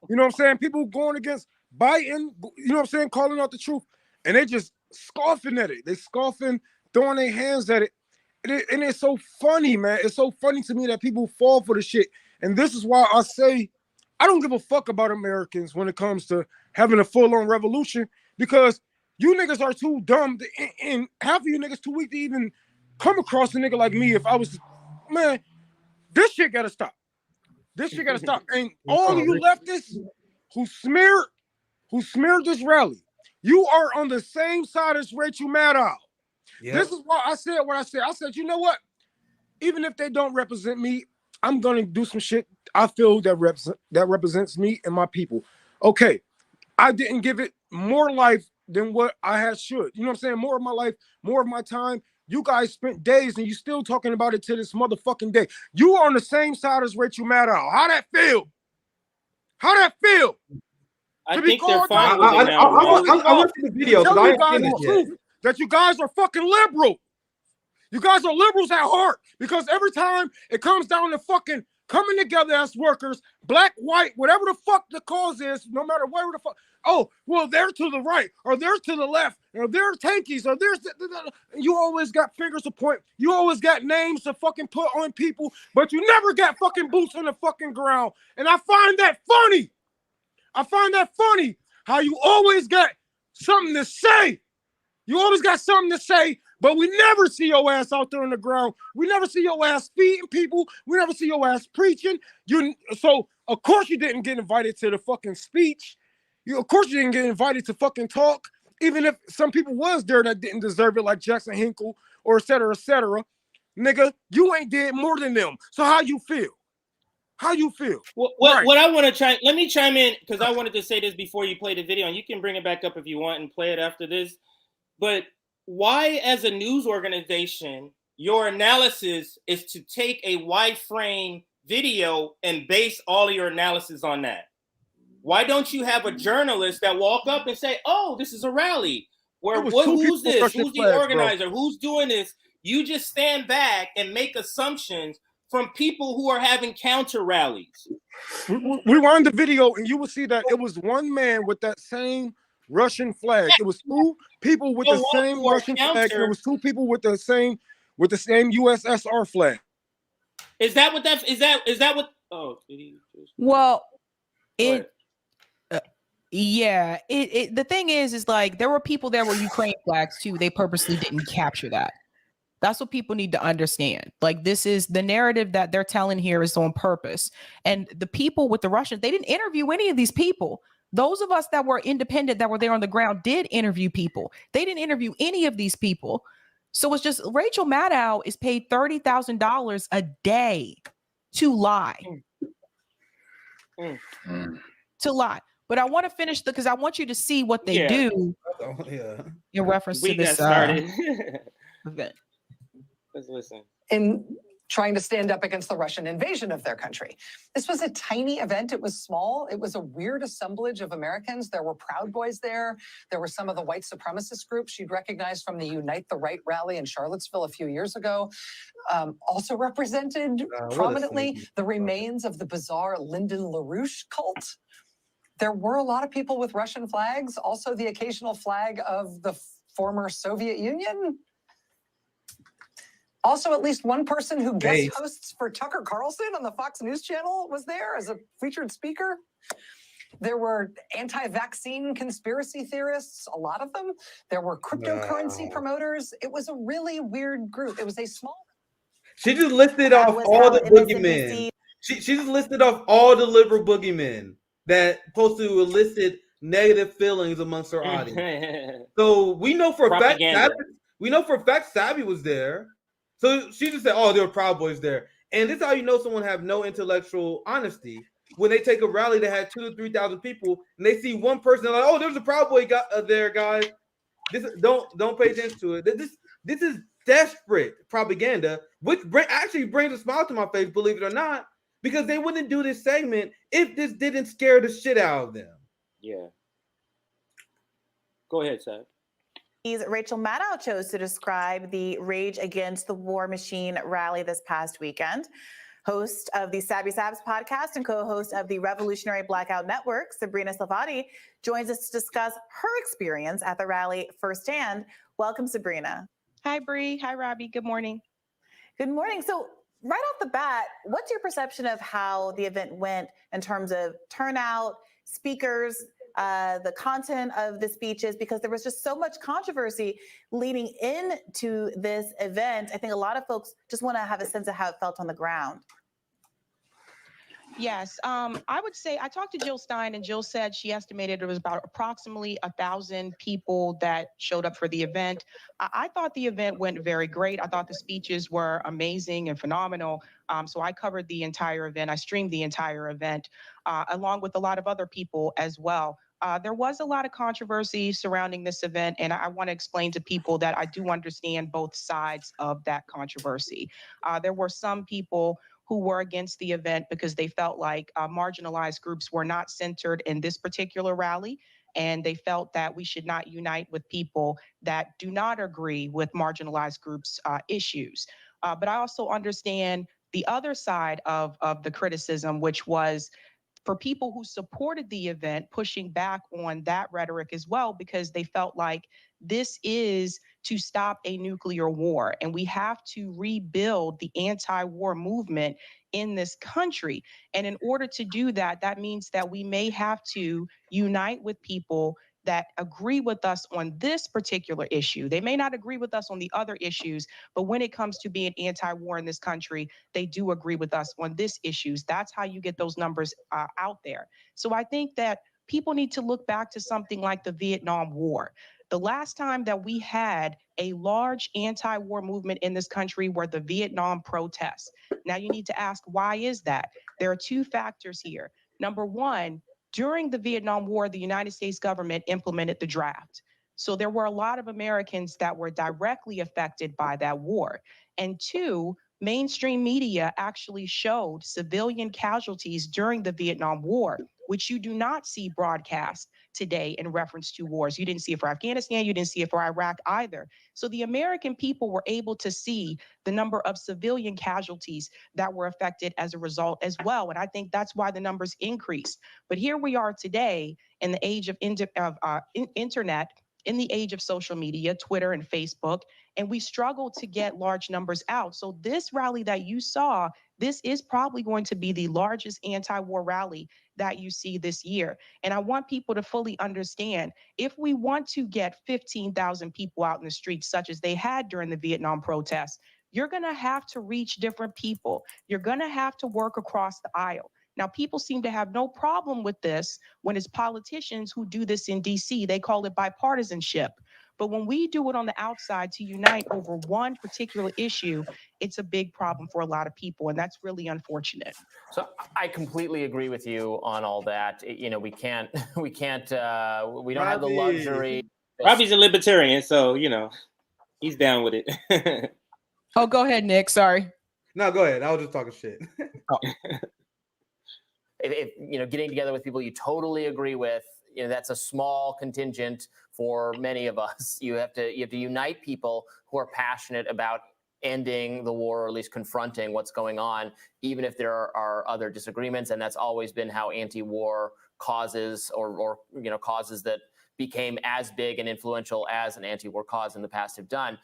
You know what I'm saying? People going against Biden. You know what I'm saying? Calling out the truth, and they just scoffing at it. They scoffing, throwing their hands at it. And it's so funny, man. It's so funny to me that people fall for the shit. And this is why I say I don't give a fuck about Americans when it comes to having a full-on revolution, because you niggas are too dumb and half of you niggas too weak to even come across a nigga like me. If I was, man, this shit gotta stop. This shit gotta stop. And all of you leftists who smeared this rally, you are on the same side as Rachel Maddow. Yep. This is why I said what I said. I said, you know what? Even if they don't represent me, I'm gonna do some shit I feel that represents me and my people. Okay, I didn't give it more life than what I had should. You know what I'm saying? More of my life, more of my time. You guys spent days and you still talking about it to this motherfucking day. You are on the same side as Rachel Maddow. How that feel? I think they're fine with it now. I want to see the video. Tell you guys the truth that you guys are fucking liberal. You guys are liberals at heart, because every time it comes down to fucking coming together as workers, black, white, whatever the fuck the cause is, no matter where the fuck. Oh, well, they're to the right, or they're to the left, or they're tankies, or there's. You always got fingers to point. You always got names to fucking put on people, but you never got fucking boots on the fucking ground. And I find that funny. How you always got something to say. You always got something to say, but we never see your ass out there on the ground. We never see your ass feeding people. We never see your ass preaching. So of course you didn't get invited to the fucking speech. Of course you didn't get invited to fucking talk, even if some people was there that didn't deserve it, like Jackson Hinkle or et cetera, et cetera. Nigga, you ain't did more than them. So how you feel? What I want to try, let me chime in, because I wanted to say this before you play the video, and you can bring it back up if you want and play it after this. But why, as a news organization, your analysis is to take a wide frame video and base all of your analysis on that? Why don't you have a journalist that walk up and say, oh, this is a rally? Who's this? Who's the organizer? Who's doing this? You just stand back and make assumptions from people who are having counter rallies. Rewind the video and you will see that it was one man with that same Russian flag. It was two people with the same Russian flag, and it was two people with the same USSR flag. Is that what that is that what? Oh, well, yeah. The thing is like there were people there with Ukraine flags too. They purposely didn't capture that. That's what people need to understand. Like, this is the narrative that they're telling here is on purpose. And the people with the Russians, they didn't interview any of these people. Those of us that were independent, that were there on the ground, did interview people. They didn't interview any of these people. So it's just Rachel Maddow is paid $30,000 a day to lie. To lie. But I want to finish because I want you to see what they do in reference to this event. Let's listen. In trying to stand up against the Russian invasion of their country. This was a tiny event. It was small. It was a weird assemblage of Americans. There were Proud Boys there. There were some of the white supremacist groups she'd recognized from the Unite the Right rally in Charlottesville a few years ago. Also represented prominently the remains of the bizarre Lyndon LaRouche cult. There were a lot of people with Russian flags, also the occasional flag of the former Soviet Union. Also, at least one person who guest hosts for Tucker Carlson on the Fox News channel was there as a featured speaker. There were anti-vaccine conspiracy theorists, a lot of them. There were cryptocurrency promoters. It was a really weird group. It was a small... She just listed off all the boogeymen. She just listed off all the liberal boogeymen that supposed to elicit negative feelings amongst her audience. So we know for a fact Sabby was there. So she just said, "Oh, there were Proud Boys there," and this is how you know someone have no intellectual honesty when they take a rally that had 2,000 to 3,000 people and they see one person like, "Oh, there's a Proud Boy there, guys." Don't pay attention to it. This is desperate propaganda, which actually brings a smile to my face, believe it or not, because they wouldn't do this segment if this didn't scare the shit out of them. Yeah. Go ahead, Sad. Rachel Maddow chose to describe the Rage Against the War Machine rally this past weekend. Host of the Sabby Sabs podcast and co-host of the Revolutionary Blackout Network, Sabrina Salvati, joins us to discuss her experience at the rally firsthand. Welcome, Sabrina. Hi, Bree. Hi, Robbie. Good morning. Good morning. So right off the bat, what's your perception of how the event went in terms of turnout, speakers, the content of the speeches, because there was just so much controversy leading into this event? I think a lot of folks just want to have a sense of how it felt on the ground. Yes, I would say I talked to Jill Stein, and Jill said she estimated there was about approximately 1,000 people that showed up for the event. I thought the event went very great. I thought the speeches were amazing and phenomenal. So I covered the entire event. I streamed the entire event, along with a lot of other people as well. There was a lot of controversy surrounding this event, and I want to explain to people that I do understand both sides of that controversy. There were some people who were against the event because they felt like marginalized groups were not centered in this particular rally, and they felt that we should not unite with people that do not agree with marginalized groups' issues. But I also understand the other side of the criticism, which was for people who supported the event, pushing back on that rhetoric as well, because they felt like this is to stop a nuclear war, and we have to rebuild the anti-war movement in this country. And in order to do that, that means that we may have to unite with people that agree with us on this particular issue. They may not agree with us on the other issues, but when it comes to being anti-war in this country, they do agree with us on this issues. That's how you get those numbers out there. So I think that people need to look back to something like the Vietnam War. The last time that we had a large anti-war movement in this country were the Vietnam protests. Now you need to ask, why is that? There are two factors here. Number one, during the Vietnam War, the United States government implemented the draft. So there were a lot of Americans that were directly affected by that war. And two, mainstream media actually showed civilian casualties during the Vietnam War, which you do not see broadcast today in reference to wars. You didn't see it for Afghanistan. You didn't see it for Iraq either. So the American people were able to see the number of civilian casualties that were affected as a result as well. And I think that's why the numbers increased. But here we are today in the age of internet, in the age of social media, Twitter and Facebook, and we struggle to get large numbers out. So this rally that you saw, this is probably going to be the largest anti-war rally that you see this year. And I want people to fully understand, if we want to get 15,000 people out in the streets, such as they had during the Vietnam protests, you're going to have to reach different people. You're going to have to work across the aisle. Now, people seem to have no problem with this when it's politicians who do this in DC. They call it bipartisanship. But when we do it on the outside to unite over one particular issue, it's a big problem for a lot of people, and that's really unfortunate. So I completely agree with you on all that. You know, we don't have the luxury. Robbie's a libertarian, so, you know, he's down with it. Oh, go ahead, Nick. Sorry. No, go ahead. I was just talking shit. Getting together with people you totally agree with, that's a small contingent for many of us. You have to unite people who are passionate about ending the war, or at least confronting what's going on, even if there are other disagreements. And that's always been how anti-war causes or causes that became as big and influential as an anti-war cause in the past have done.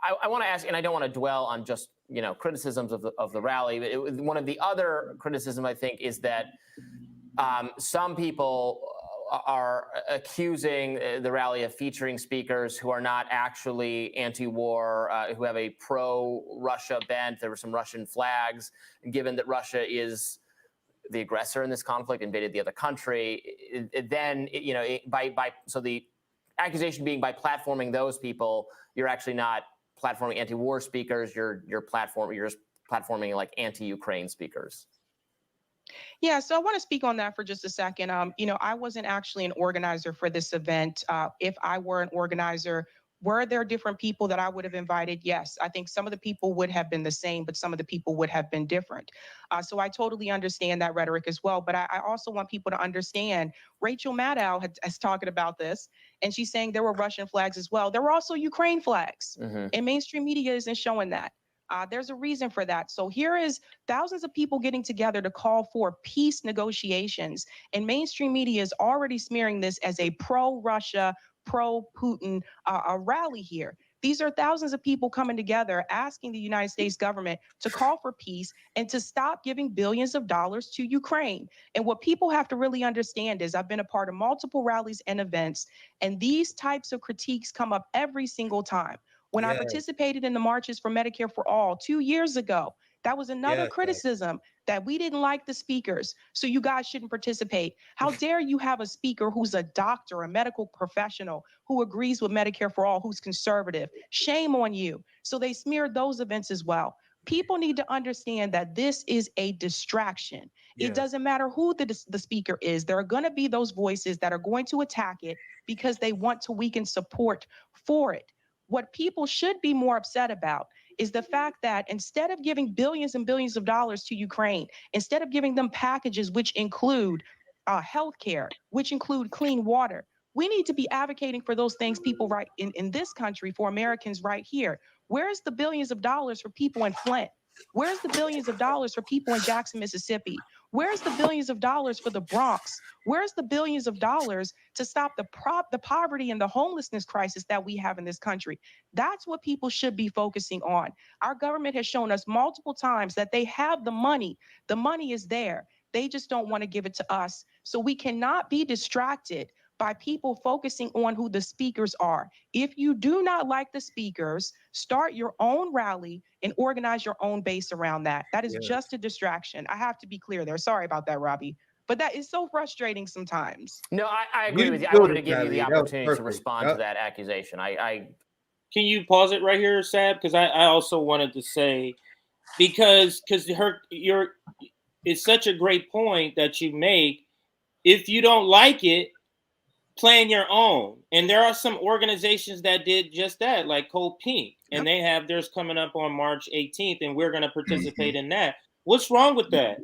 I want to ask, and I don't want to dwell on just criticisms of the rally, but one of the other criticism I think is that some people are accusing the rally of featuring speakers who are not actually anti-war, who have a pro-Russia bent. There were some Russian flags, and given that Russia is the aggressor in this conflict, invaded the other country, so the accusation being by platforming those people, you're actually not platforming anti-war speakers, you're platforming like anti-Ukraine speakers. Yeah, so I want to speak on that for just a second. I wasn't actually an organizer for this event. If I were an organizer, were there different people that I would have invited? Yes, I think some of the people would have been the same, but some of the people would have been different. So I totally understand that rhetoric as well. But I also want people to understand, Rachel Maddow is talking about this, and she's saying there were Russian flags as well. There were also Ukraine flags, and mainstream media isn't showing that. There's a reason for that. So here is thousands of people getting together to call for peace negotiations, and mainstream media is already smearing this as a pro-Russia, pro-Putin rally here. These are thousands of people coming together asking the United States government to call for peace and to stop giving billions of dollars to Ukraine. And what people have to really understand is, I've been a part of multiple rallies and events, and these types of critiques come up every single time. When I participated in the marches for Medicare for All 2 years ago, that was another criticism, that we didn't like the speakers, so you guys shouldn't participate. How dare you have a speaker who's a doctor, a medical professional, who agrees with Medicare for All, who's conservative? Shame on you. So they smeared those events as well. People need to understand that this is a distraction. It doesn't matter who the speaker is. There are going to be those voices that are going to attack it because they want to weaken support for it. What people should be more upset about is the fact that instead of giving billions and billions of dollars to Ukraine, instead of giving them packages which include healthcare, which include clean water, we need to be advocating for those things people right in this country, for Americans right here. Where's the billions of dollars for people in Flint? Where's the billions of dollars for people in Jackson, Mississippi? Where's the billions of dollars for the Bronx? Where's the billions of dollars to stop the poverty and the homelessness crisis that we have in this country? That's what people should be focusing on. Our government has shown us multiple times that they have the money. The money is there. They just don't want to give it to us. So we cannot be distracted by people focusing on who the speakers are. If you do not like the speakers, start your own rally and organize your own base around that. That is just a distraction. I have to be clear there. Sorry about that, Robbie. But that is so frustrating sometimes. No, I agree with you. I wanted to give you the opportunity to respond to that accusation. Can you pause it right here, Sab? Because I also wanted to say, because it's such a great point that you make. If you don't like it, plan your own. And there are some organizations that did just that, like Cold Pink, and they have theirs coming up on March 18th, and we're going to participate in that. What's wrong with that?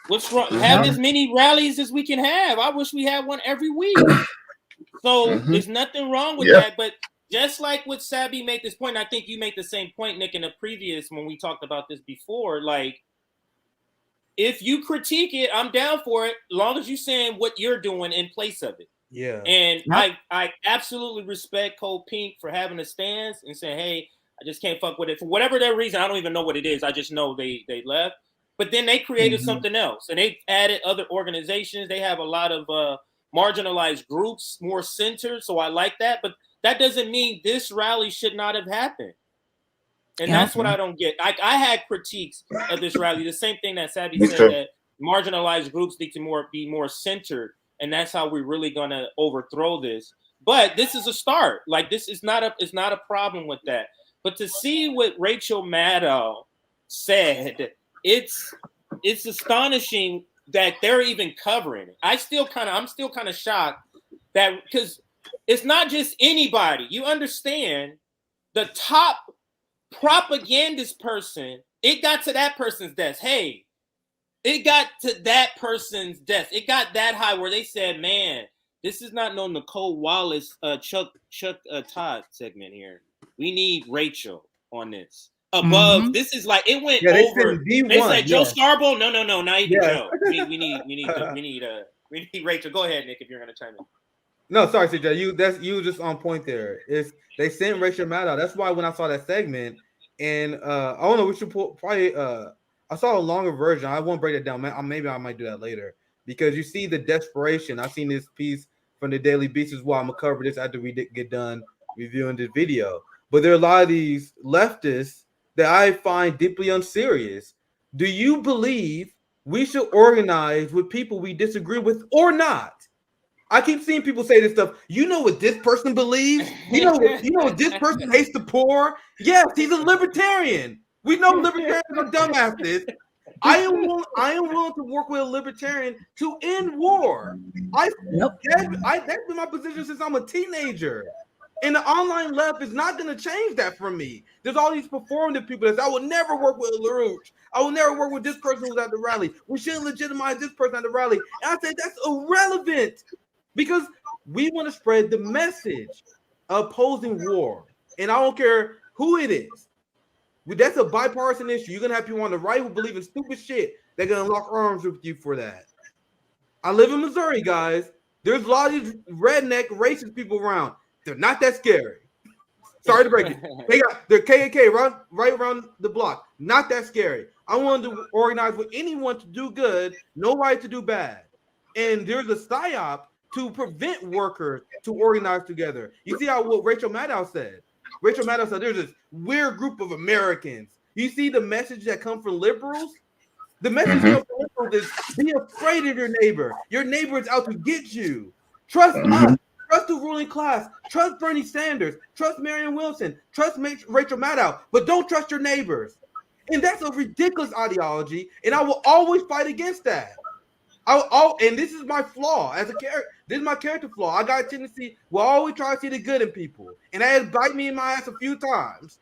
What's wrong? Have as many rallies as we can have. I wish we had one every week. So there's nothing wrong with that. But just like what Sabby made this point, I think you made the same point, Nick, in the previous when we talked about this before. Like, if you critique it, I'm down for it, as long as you're saying what you're doing in place of it. Yeah. And I absolutely respect Cole Pink for having a stance and saying, hey, I just can't fuck with it. For whatever their reason, I don't even know what it is. I just know they left. But then they created something else. And they added other organizations. They have a lot of marginalized groups, more centered. So I like that. But that doesn't mean this rally should not have happened. And that's what I don't get. I had critiques of this rally. The same thing that Sabby said, that marginalized groups need to be more centered. And that's how we're really going to overthrow this. But this is a start. Like, this is not a problem with that. But to see what Rachel Maddow said, it's astonishing that they're even covering it. I'm still kind of shocked that, because it's not just anybody. You understand, the top propagandist person, it got to that person's desk. Hey, it got to that person's desk. It got that high where they said, man, this is not no Nicole Wallace, Chuck Todd segment here. We need Rachel on this. Above, this is like, it went over. They said Joe Scarborough. No, not even Joe. We need Rachel. Go ahead, Nick, if you're gonna chime in. No, sorry, CJ. You just on point there. They sent Rachel Maddow. That's why when I saw that segment, and I don't know, we should probably I saw a longer version. I won't break it down. Maybe I might do that later, because you see the desperation. I've seen this piece from the Daily Beast as well. I'm gonna cover this after we get done reviewing this video. But there are a lot of these leftists that I find deeply unserious. Do you believe we should organize with people we disagree with or not? I keep seeing people say this stuff. You know what this person believes? You know what this person hates the poor? Yes, he's a libertarian. We know libertarians are dumbasses. I am willing to work with a libertarian to end war. That's been my position since I'm a teenager. And the online left is not going to change that for me. There's all these performative people that say, I will never work with LaRouche. I will never work with this person who's at the rally. We shouldn't legitimize this person at the rally. And I say that's irrelevant, because we want to spread the message of opposing war. And I don't care who it is. That's a bipartisan issue. You're going to have people on the right who believe in stupid shit. They're going to lock arms with you for that. I live in Missouri, guys. There's a lot of these redneck racist people around. They're not that scary. Sorry to break it. They got their KKK right around the block. Not that scary. I wanted to organize with anyone to do good, nobody to do bad. And there's a psyop to prevent workers to organize together. You see what Rachel Maddow said? Rachel Maddow said there's this weird group of Americans. You see the message that comes from liberals? The message comes from liberals is be afraid of your neighbor. Your neighbor is out to get you. Trust us. Trust the ruling class. Trust Bernie Sanders. Trust Marianne Williamson. Trust Rachel Maddow. But don't trust your neighbors. And that's a ridiculous ideology. And I will always fight against that. And this is my flaw as a character. This is my character flaw. I got a tendency, will always try to see the good in people. And that has bite me in my ass a few times.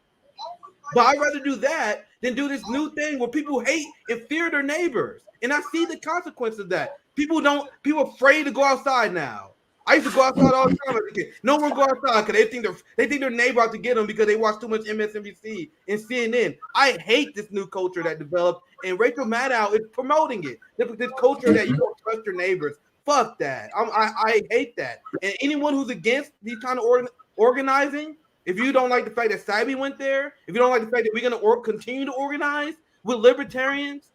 But I'd rather do that than do this new thing where people hate and fear their neighbors. And I see the consequence of that. People are afraid to go outside now. I used to go outside all the time as a kid. No one go outside because they think their neighbor out to get them because they watch too much MSNBC and CNN. I hate this new culture that developed, and Rachel Maddow is promoting it. This culture that you don't trust your neighbors. Fuck that. I hate that. And anyone who's against these kind of organizing, if you don't like the fact that Sabby went there, if you don't like the fact that we're going to continue to organize with libertarians,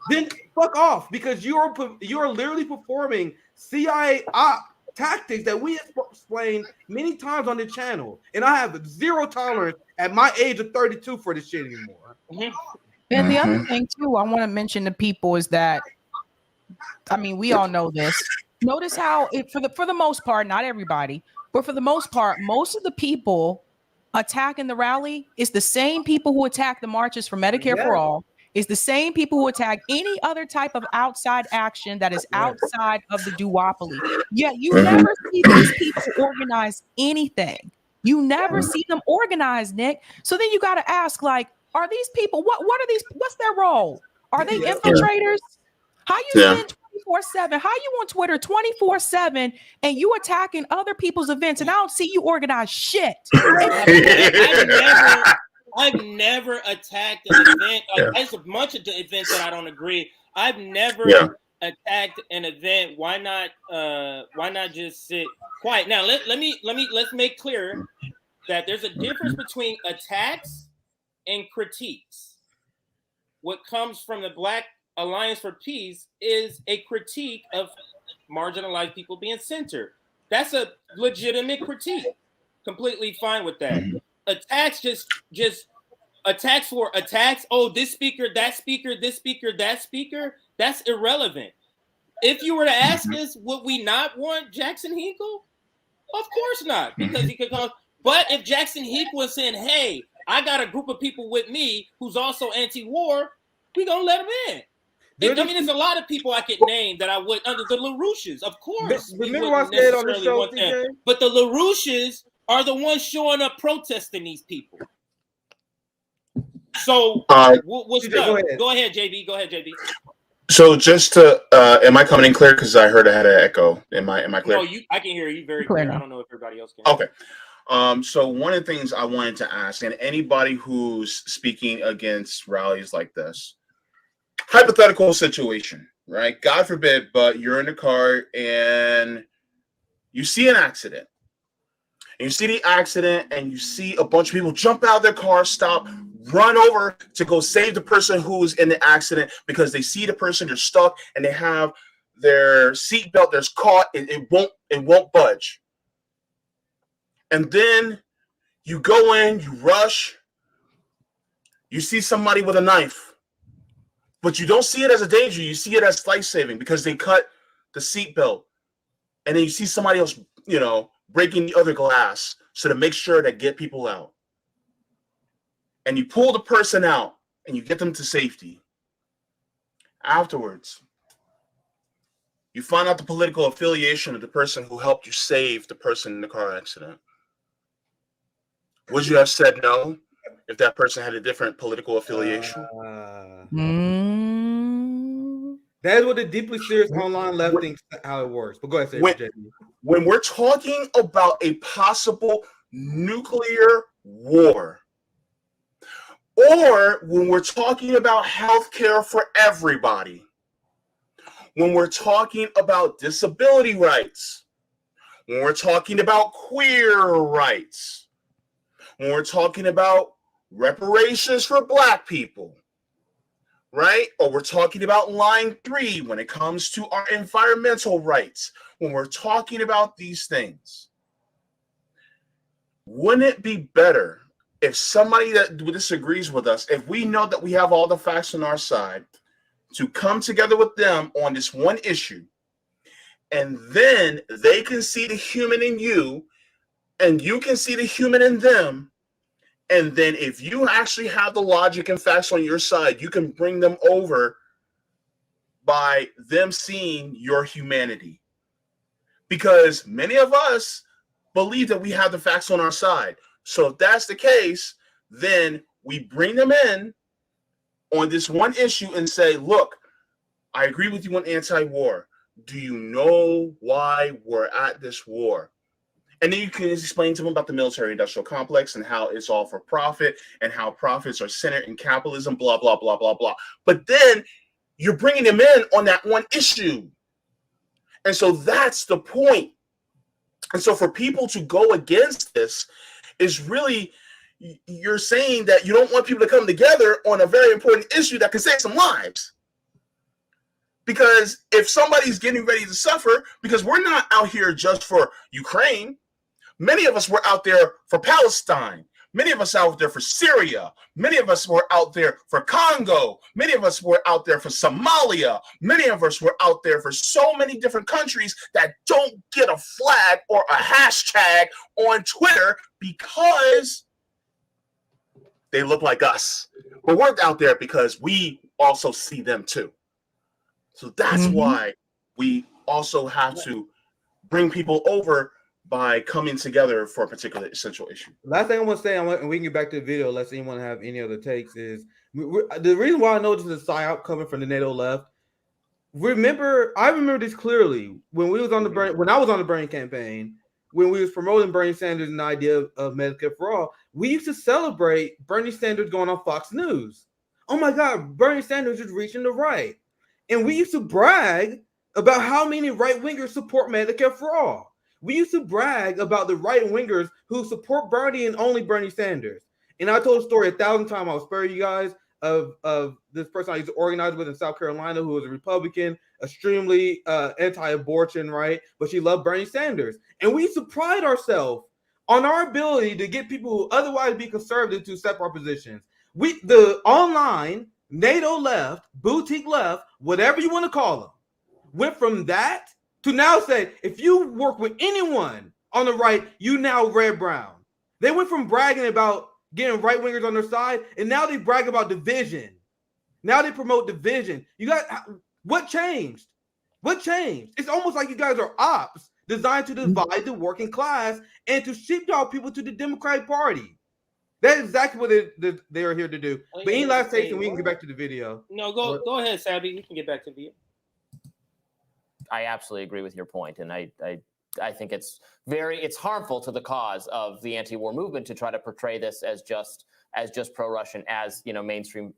then fuck off, because you are literally performing CIA tactics that we explained many times on the channel, and I have zero tolerance at my age of 32 for this shit anymore. And the other thing too, I want to mention to people is that, I mean, we all know this. Notice how for the most part, not everybody, but for the most part, most of the people attacking the rally is the same people who attack the marches for Medicare for all. Is the same people who attack any other type of outside action that is outside of the duopoly. Yet you never see these people organize anything. You never see them organize, Nick. So then you got to ask, like, are these people, what are these, what's their role? Are they infiltrators? How you spend 24/7? How you on Twitter 24/7 and you attacking other people's events and I don't see you organize shit? I've never attacked an event. There's a bunch of events that I don't agree. I've never attacked an event. Why not just sit quiet? Now let's make clear that there's a difference between attacks and critiques. What comes from the Black Alliance for Peace is a critique of marginalized people being censored. That's a legitimate critique. Completely fine with that. Attacks just attacks for attacks. Oh, this speaker, that speaker, this speaker, that speaker. That's irrelevant. If you were to ask us, would we not want Jackson Hinkle? Of course not, because he could cause. But if Jackson Hinkle was saying, "Hey, I got a group of people with me who's also anti-war," we gonna let him in. I mean, there's a lot of people I could name that I would under the LaRouches, of course. Remember what I said on the show, but the LaRouches are the ones showing up protesting these people. So what's up? Go ahead, JB. Go ahead, JB. So just to am I coming in clear? Because I heard I had an echo. Am I clear? No, I can hear you very clear. I don't know if everybody else can. Okay. So one of the things I wanted to ask, and anybody who's speaking against rallies like this, hypothetical situation, right? God forbid, but you're in the car and you see an accident. And you see the accident and you see a bunch of people jump out of their car, stop, run over to go save the person who's in the accident because they see the person, they're stuck, and they have their seatbelt that's caught, it won't budge. And then you go in, you rush, you see somebody with a knife, but you don't see it as a danger, you see it as life-saving because they cut the seatbelt. And then you see somebody else, breaking the other glass so to make sure to get people out. And you pull the person out and you get them to safety. Afterwards, you find out the political affiliation of the person who helped you save the person in the car accident. Would you have said no if that person had a different political affiliation? That is what the deeply serious online left thinks how it works. But go ahead, say when we're talking about a possible nuclear war, or when we're talking about health care for everybody, when we're talking about disability rights, when we're talking about queer rights, when we're talking about reparations for Black people, right? Or we're talking about line 3 when it comes to our environmental rights. When we're talking about these things, wouldn't it be better if somebody that disagrees with us, if we know that we have all the facts on our side, to come together with them on this one issue, and then they can see the human in you, and you can see the human in them, and then if you actually have the logic and facts on your side, you can bring them over by them seeing your humanity. Because many of us believe that we have the facts on our side. So if that's the case, then we bring them in on this one issue and say, look, I agree with you on anti-war. Do you know why we're at this war? And then you can explain to them about the military-industrial complex and how it's all for profit and how profits are centered in capitalism, blah, blah, blah, blah, blah. But then you're bringing them in on that one issue. And so that's the point. And so for people to go against this is really, you're saying that you don't want people to come together on a very important issue that can save some lives. Because if somebody's getting ready to suffer, because we're not out here just for Ukraine, many of us were out there for Palestine. Many of us out there for Syria. Many of us were out there for Congo. Many of us were out there for Somalia. Many of us were out there for so many different countries that don't get a flag or a hashtag on Twitter because they look like us. But we're out there because we also see them too. So that's why we also have to bring people over by coming together for a particular essential issue. Last thing I want to say, and we can get back to the video unless anyone have any other takes, is the reason why I know this is a psyop coming from the NATO left. I remember this clearly when we was on the when I was on the Bernie campaign, when we was promoting Bernie Sanders and the idea of Medicare for all. We used to celebrate Bernie Sanders going on Fox News. Oh my God, Bernie Sanders is reaching the right. And we used to brag about how many right-wingers support Medicare for all. We used to brag about the right-wingers who support Bernie and only Bernie Sanders. And I told a story 1,000 times. I'll spare you guys of this person I used to organize with in South Carolina who was a Republican, extremely anti-abortion, right? But she loved Bernie Sanders. And we used to pride ourselves on our ability to get people who otherwise be conservative to accept our positions. The online, NATO left, boutique left, whatever you want to call them, went from that to now say, if you work with anyone on the right, you now red-brown. They went from bragging about getting right-wingers on their side, and now they brag about division. Now they promote division. You guys, what changed? What changed? It's almost like you guys are ops designed to divide the working class and to sheepdog people to the Democratic Party. That's exactly what they are here to do. But any last takes, and we can get back to the video. No, go ahead, Sabby. You can get back to the video. I absolutely agree with your point, and I think it's harmful to the cause of the anti-war movement to try to portray this as just pro-Russian, as mainstream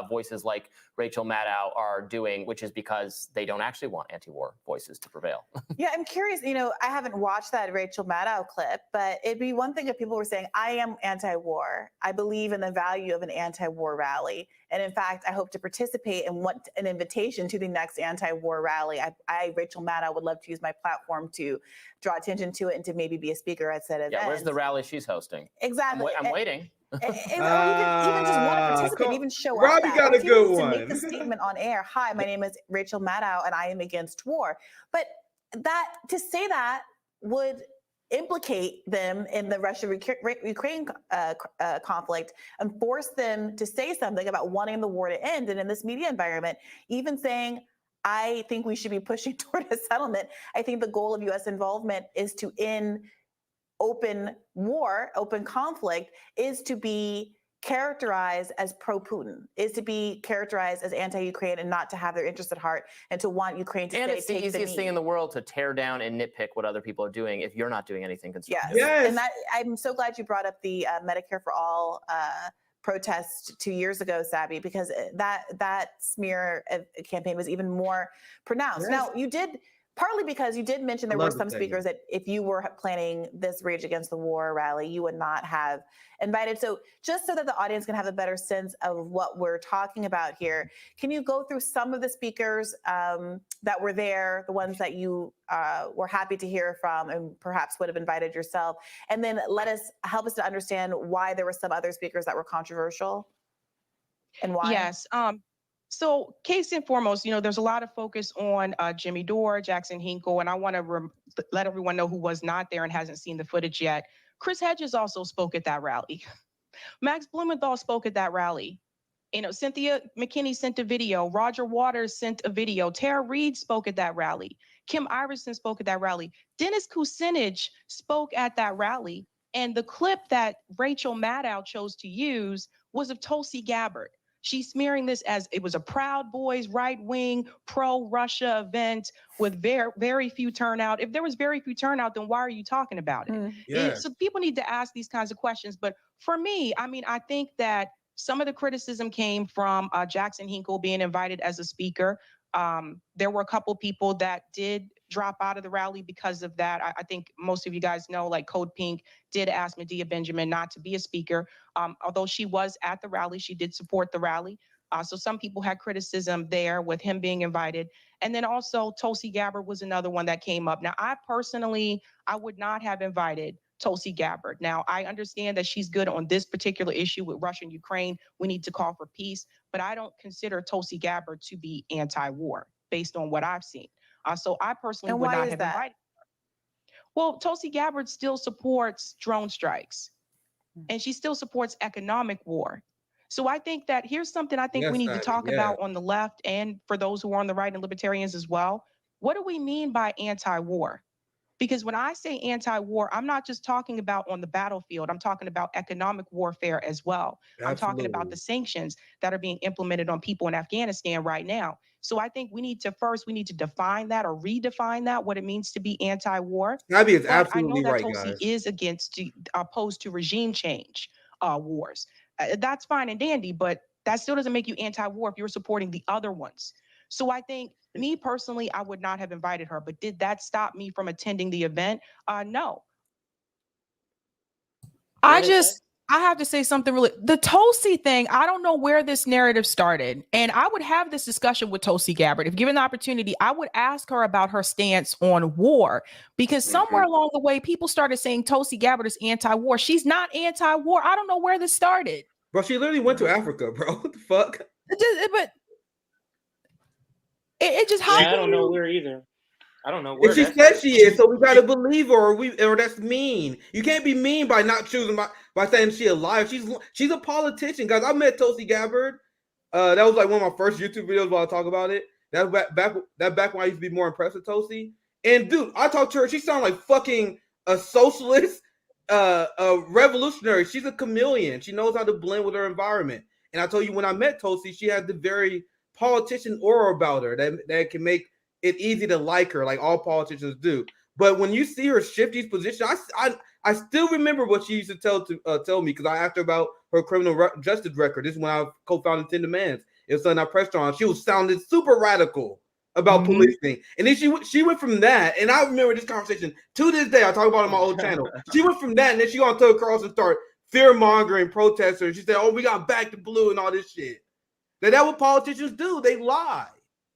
voices like Rachel Maddow are doing, which is because they don't actually want anti-war voices to prevail. Yeah, I'm curious. I haven't watched that Rachel Maddow clip, but it'd be one thing if people were saying, I am anti-war. I believe in the value of an anti-war rally. And in fact, I hope to participate and want an invitation to the next anti-war rally. I, Rachel Maddow, would love to use my platform to draw attention to it and to maybe be a speaker at said event. Yeah, where's the rally she's hosting? Exactly. I'm waiting. Even just want to participate, even show up. Robbie got a good one. To make the statement on air. Hi, my name is Rachel Maddow, and I am against war. But to say that would implicate them in the Russia-Ukraine conflict and force them to say something about wanting the war to end. And in this media environment, even saying, I think we should be pushing toward a settlement. I think the goal of U.S. involvement is to end open war, open conflict, is to be characterized as pro-Putin, is to be characterized as anti-Ukraine and not to have their interests at heart and to want Ukraine to and stay. It's the easiest thing in the world to tear down and nitpick what other people are doing if you're not doing anything constructive. Yes. And I'm so glad you brought up the Medicare for All protest 2 years ago, Sabby, because that smear campaign was even more pronounced. Yes. Now, you did, partly because you did mention there were some speakers that if you were planning this Rage Against the War rally, you would not have invited. So just so that the audience can have a better sense of what we're talking about here, can you go through some of the speakers that were there, the ones that you were happy to hear from and perhaps would have invited yourself, and then help us to understand why there were some other speakers that were controversial and why? Yes. So case in foremost, there's a lot of focus on Jimmy Dore, Jackson Hinkle, and I want to let everyone know who was not there and hasn't seen the footage yet. Chris Hedges also spoke at that rally. Max Blumenthal spoke at that rally. Cynthia McKinney sent a video. Roger Waters sent a video. Tara Reid spoke at that rally. Kim Iverson spoke at that rally. Dennis Kucinich spoke at that rally. And the clip that Rachel Maddow chose to use was of Tulsi Gabbard. She's smearing this as it was a Proud Boys, right-wing, pro-Russia event with very, very few turnout. If there was very few turnout, then why are you talking about it? Yeah. So people need to ask these kinds of questions. But for me, I think that some of the criticism came from Jackson Hinkle being invited as a speaker. There were a couple people that did drop out of the rally because of that. I think most of you guys know, like Code Pink did ask Medea Benjamin not to be a speaker. Although she was at the rally, she did support the rally. So some people had criticism there with him being invited. And then also Tulsi Gabbard was another one that came up. Now, I would not have invited Tulsi Gabbard. Now, I understand that she's good on this particular issue with Russia and Ukraine. We need to call for peace, but I don't consider Tulsi Gabbard to be anti-war based on what I've seen. So I personally would not have invited her. Well, Tulsi Gabbard still supports drone strikes, and she still supports economic war. So I think that here's something I think we need to talk about on the left and for those who are on the right and libertarians as well. What do we mean by anti-war? Because when I say anti-war, I'm not just talking about on the battlefield. I'm talking about economic warfare as well. Absolutely. I'm talking about the sanctions that are being implemented on people in Afghanistan right now. So I think we need to define that or redefine that, what it means to be anti-war. Sabby is But absolutely I know that right, Tulsi guys. is opposed to regime change wars. That's fine and dandy, but that still doesn't make you anti-war if you're supporting the other ones. So I think, me personally, I would not have invited her, but did that stop me from attending the event? No. I have to say something really. The Tulsi thing, I don't know where this narrative started. And I would have this discussion with Tulsi Gabbard. If given the opportunity, I would ask her about her stance on war. Because somewhere along the way, people started saying Tulsi Gabbard is anti-war. She's not anti-war. I don't know where this started. Bro, she literally went to Africa, bro. What the fuck? But it just I don't know where either. I don't know where. If she says she is, so we gotta believe her, or that's mean. You can't be mean by not choosing by saying she alive. She's a politician, guys. I met Tulsi Gabbard. That was like one of my first YouTube videos while I talk about it. That back when I used to be more impressed with Tulsi. And dude, I talked to her. She sounded like fucking a socialist, a revolutionary. She's a chameleon. She knows how to blend with her environment. And I told you when I met Tulsi, she had the very politician aura about her that can make it easy to like her, like all politicians do. But when you see her shift these positions, I still remember what she used to tell me, because I asked her about her criminal justice record. This is when I co-founded 10 Demands. It was something I pressed her on. She was sounding super radical about policing. And then she went from that, and I remember this conversation to this day. I talk about it on my old channel. She went from that, and then she gonna tell Carlson start fear-mongering protesters. She said, oh, we got back to blue and all this shit. That's what politicians do. They lie.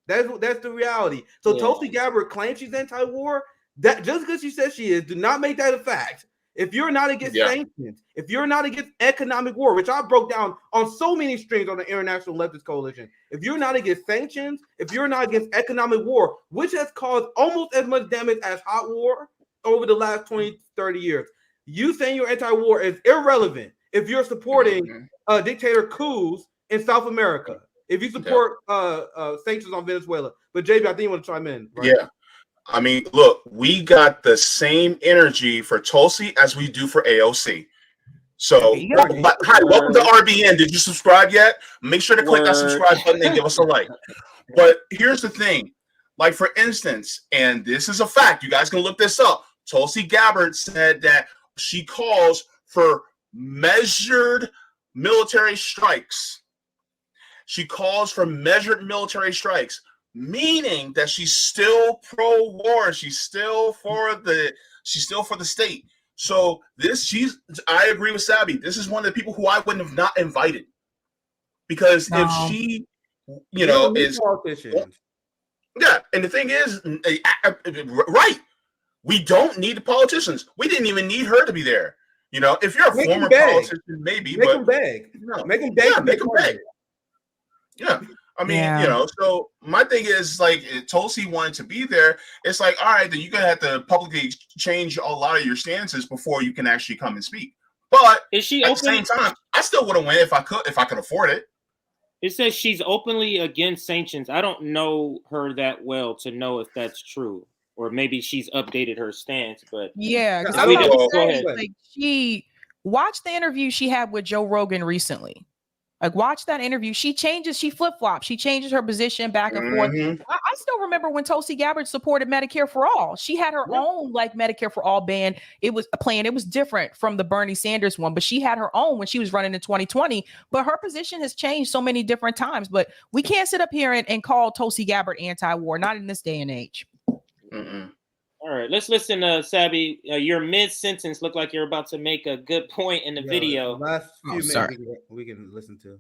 That's the reality. So yeah. Tulsi Gabbard claims she's anti-war. That just because she says she is, do not make that a fact. If you're not against sanctions, if you're not against economic war, which I broke down on so many streams on the International Leftist Coalition, if you're not against sanctions, if you're not against economic war, which has caused almost as much damage as hot war over the last 20, 30 years, you saying you're anti-war is irrelevant if you're supporting dictator coups in South America. If you support sanctions on Venezuela. But JB, I think you want to chime in, right? Yeah. I mean, look, we got the same energy for Tulsi as we do for AOC. So, hi, welcome to RBN. Did you subscribe yet? Make sure to click that subscribe button and give us a like. But here's the thing. Like, for instance, and this is a fact, you guys can look this up. Tulsi Gabbard said that she calls for measured military strikes. She calls for measured military strikes, meaning that she's still pro-war. She's still for the state. So I agree with Sabby. This is one of the people who I wouldn't have not invited, because if she, is politicians. Yeah, and the thing is, right? We don't need the politicians. We didn't even need her to be there. If you're a former politician, maybe, make them beg. Make them beg. Yeah, make them beg. Yeah. I mean, so my thing is, like, Tulsi wanted to be there. It's like, all right, then you're going to have to publicly change a lot of your stances before you can actually come and speak. But is she at the same time, I still wouldn't win if I could afford it. It says she's openly against sanctions. I don't know her that well to know if that's true, or maybe she's updated her stance. But yeah, she watched the interview she had with Joe Rogan recently. Like, watch that interview. She flip-flops. She changes her position back and forth. I still remember when Tulsi Gabbard supported Medicare for All. She had her own, like, Medicare for All ban. It was different from the Bernie Sanders one, but she had her own when she was running in 2020. But her position has changed so many different times. But we can't sit up here and call Tulsi Gabbard anti-war, not in this day and age. All right, let's listen to Sabby. Your mid-sentence looked like you're about to make a good point in the video. The last few minutes we can listen to.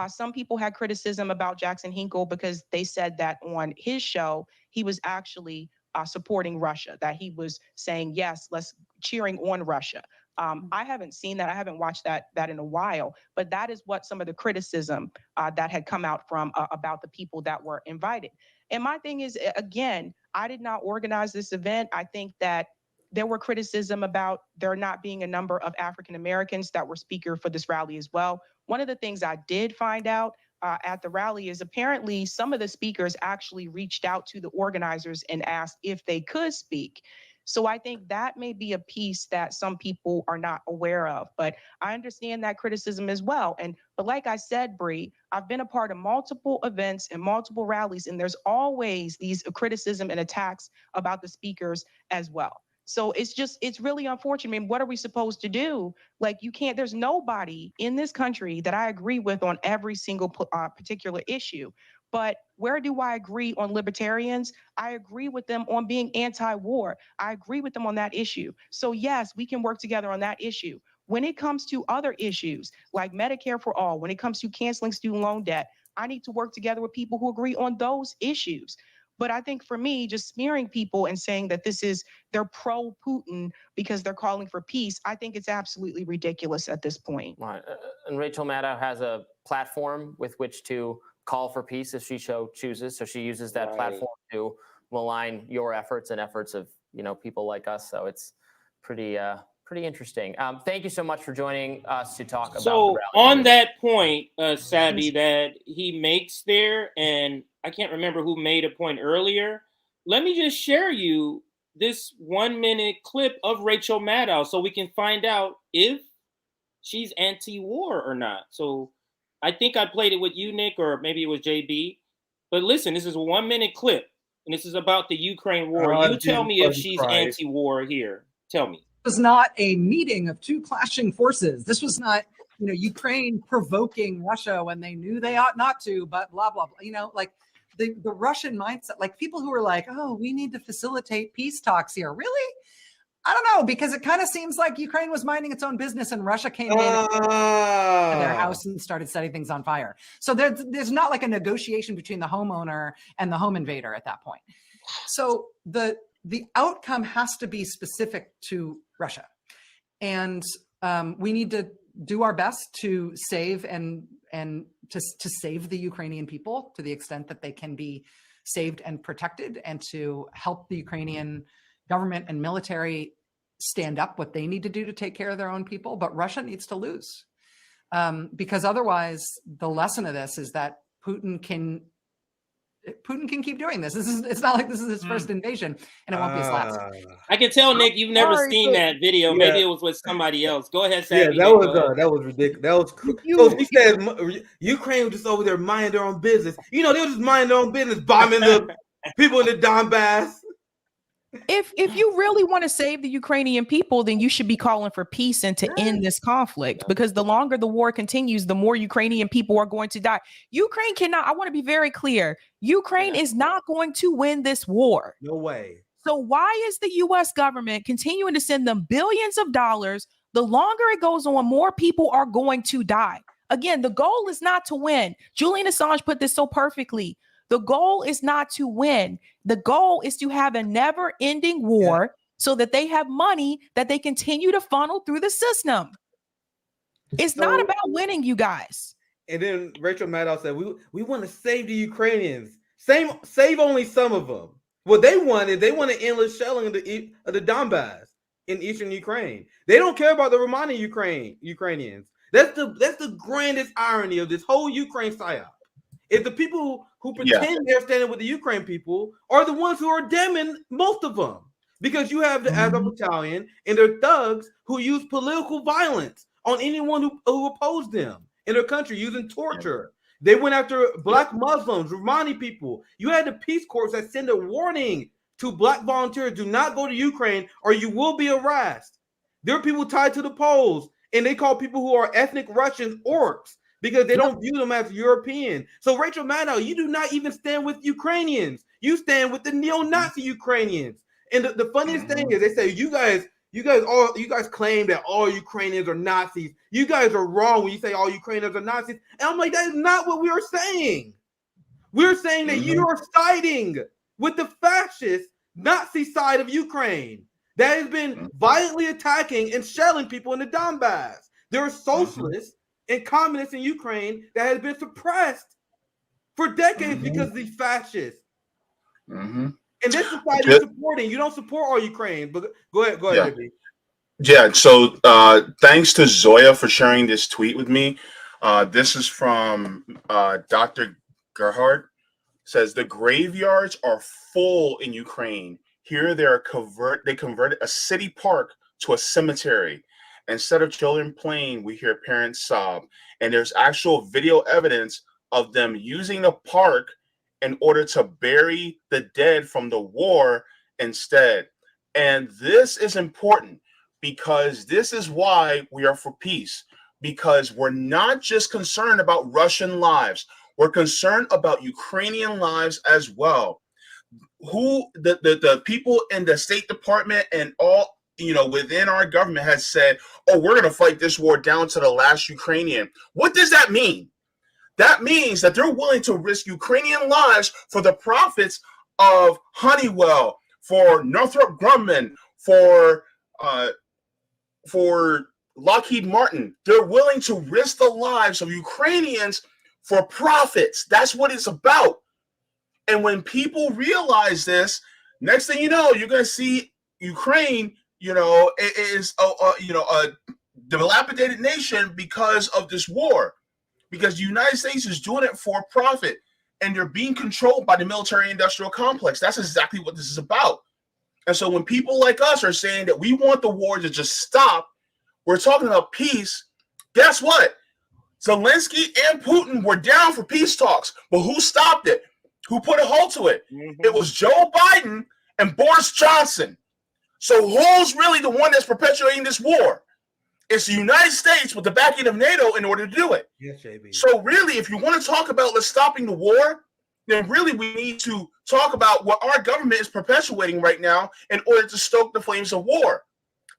Some people had criticism about Jackson Hinkle because they said that on his show, he was actually supporting Russia, that he was saying, yes, let's cheering on Russia. I haven't seen that. I haven't watched that in a while, but that is what some of the criticism that had come out from about the people that were invited. And my thing is, again, I did not organize this event. I think that there were criticism about there not being a number of African Americans that were speaker for this rally as well. One of the things I did find out at the rally is apparently some of the speakers actually reached out to the organizers and asked if they could speak. So I think that may be a piece that some people are not aware of, but I understand that criticism as well. But like I said, Bree, I've been a part of multiple events and multiple rallies, and there's always these criticism and attacks about the speakers as well. So it's really unfortunate. I mean, what are we supposed to do? Like, there's nobody in this country that I agree with on every single particular issue. But where do I agree on libertarians? I agree with them on being anti-war. I agree with them on that issue. So yes, we can work together on that issue. When it comes to other issues like Medicare for all, when it comes to canceling student loan debt, I need to work together with people who agree on those issues. But I think for me, just smearing people and saying that they're pro-Putin because they're calling for peace, I think it's absolutely ridiculous at this point. Right. And Rachel Maddow has a platform with which to call for peace if she chooses. So she uses that platform to malign your efforts and efforts of people like us. So it's pretty interesting. Thank you so much for joining us to talk about. So on that point, Sabby, that he makes there, and I can't remember who made a point earlier. Let me just share you this 1-minute clip of Rachel Maddow so we can find out if she's anti-war or not. So I think I played it with you, Nick, or maybe it was JB. But listen, this is a 1-minute clip, and this is about the Ukraine war. You tell me if she's anti-war here. Tell me. It was not a meeting of two clashing forces. This was not, Ukraine provoking Russia when they knew they ought not to, but blah, blah, blah. Like the Russian mindset, like people who are like, oh, we need to facilitate peace talks here. Really? I don't know, because it kind of seems like Ukraine was minding its own business and Russia came in to their house and started setting things on fire. So there's not like a negotiation between the homeowner and the home invader at that point. So the outcome has to be specific to Russia. And we need to do our best to save and to save the Ukrainian people to the extent that they can be saved and protected, and to help the Ukrainian government and military stand up what they need to do to take care of their own people. But Russia needs to lose, because otherwise the lesson of this is that Putin can keep doing this. It's not like this is his first invasion, and it won't be his last. I can tell, Nick, you've never seen that video. Yeah. Maybe it was with somebody else. Go ahead, Sabby. Yeah, that was ridiculous. That was cool. So she said Ukraine was just over there minding their own business. They were just minding their own business, bombing the people in the Donbass. If you really want to save the Ukrainian people, then you should be calling for peace and to end this conflict, because the longer the war continues, the more Ukrainian people are going to die. Ukraine cannot, I want to be very clear, Ukraine is not going to win this war. No way. So why is the US government continuing to send them billions of dollars? The longer it goes on, more people are going to die. Again, the goal is not to win. Julian Assange put this so perfectly. The goal is not to win. The goal is to have a never-ending war so that they have money that they continue to funnel through the system. It's not about winning, you guys. And then Rachel Maddow said, we want to save the Ukrainians. Save only some of them. What they wanted endless shelling of the Donbass in eastern Ukraine. They don't care about the remaining Ukrainians. That's the grandest irony of this whole Ukraine psyop. If the people who pretend they're standing with the Ukraine people are the ones who are damning most of them, because you have the Azov Battalion and their thugs who use political violence on anyone who opposed them in their country, using torture. They went after Black Muslims, Romani people. You had the Peace Corps that send a warning to Black volunteers: do not go to Ukraine or you will be harassed. There are people tied to the Poles, and they call people who are ethnic Russians orcs, because they don't view them as European. So Rachel Maddow, you do not even stand with Ukrainians. You stand with the neo-Nazi Ukrainians. And the funniest thing is, they say you guys claim that all Ukrainians are Nazis. You guys are wrong when you say all Ukrainians are Nazis. And I'm like, that is not what we are saying. We're saying that you are siding with the fascist Nazi side of Ukraine that has been violently attacking and shelling people in the Donbass. There are socialists and communists in Ukraine that has been suppressed for decades because of these fascists. And this society is supporting. You don't support all Ukraine, but go ahead, Baby. Yeah, so thanks to Zoya for sharing this tweet with me. This is from Dr. Gerhard. Says the graveyards are full in Ukraine. Here they converted a city park to a cemetery. Instead of children playing, we hear parents sob. And there's actual video evidence of them using the park in order to bury the dead from the war instead. And this is important because this is why we are for peace, because we're not just concerned about Russian lives. We're concerned about Ukrainian lives as well. The people in the State Department and all, within our government has said, oh, we're going to fight this war down to the last Ukrainian. What does that mean? That means that they're willing to risk Ukrainian lives for the profits of Honeywell, for Northrop Grumman, for Lockheed Martin. They're willing to risk the lives of Ukrainians for profits. That's what it's about. And when people realize this, next thing you know, you're going to see Ukraine, is a dilapidated nation because of this war, because the United States is doing it for profit, and they're being controlled by the military-industrial complex. That's exactly what this is about. And so when people like us are saying that we want the war to just stop, we're talking about peace. Guess what? Zelensky and Putin were down for peace talks, but who stopped it? Who put a halt to it? Mm-hmm. It was Joe Biden and Boris Johnson. So who's really the one that's perpetuating this war? It's the United States with the backing of NATO in order to do it. Yes, JB. So really, if you want to talk about stopping the war, then really we need to talk about what our government is perpetuating right now in order to stoke the flames of war.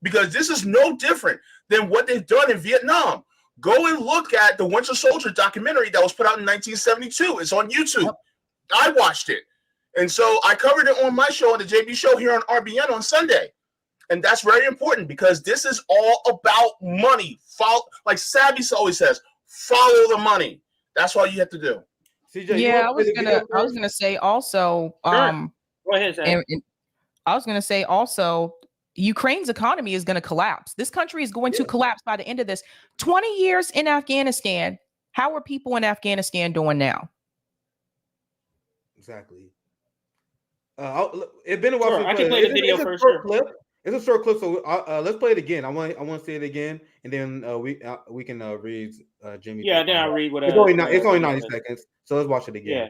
Because this is no different than what they've done in Vietnam. Go and look at the Winter Soldier documentary that was put out in 1972. It's on YouTube. Yep. I watched it. And so I covered it on my show, on the JB show here on RBN on Sunday. And that's very important because this is all about money. Like Sabby always says, follow the money. That's all you have to do. CJ, yeah, I was gonna say also. Go ahead, Sabby. And I was gonna say also, Ukraine's economy is going to collapse. This country is going to collapse by the end of this. 20 years in Afghanistan. How are people in Afghanistan doing now? Exactly. It's been a while. Sure, I can play the video first. It's a short clip, so let's play it again. I want to see it again, and then we can read Jimmy. Yeah, then I'll read what. It's only 90 seconds, so let's watch it again. Yeah.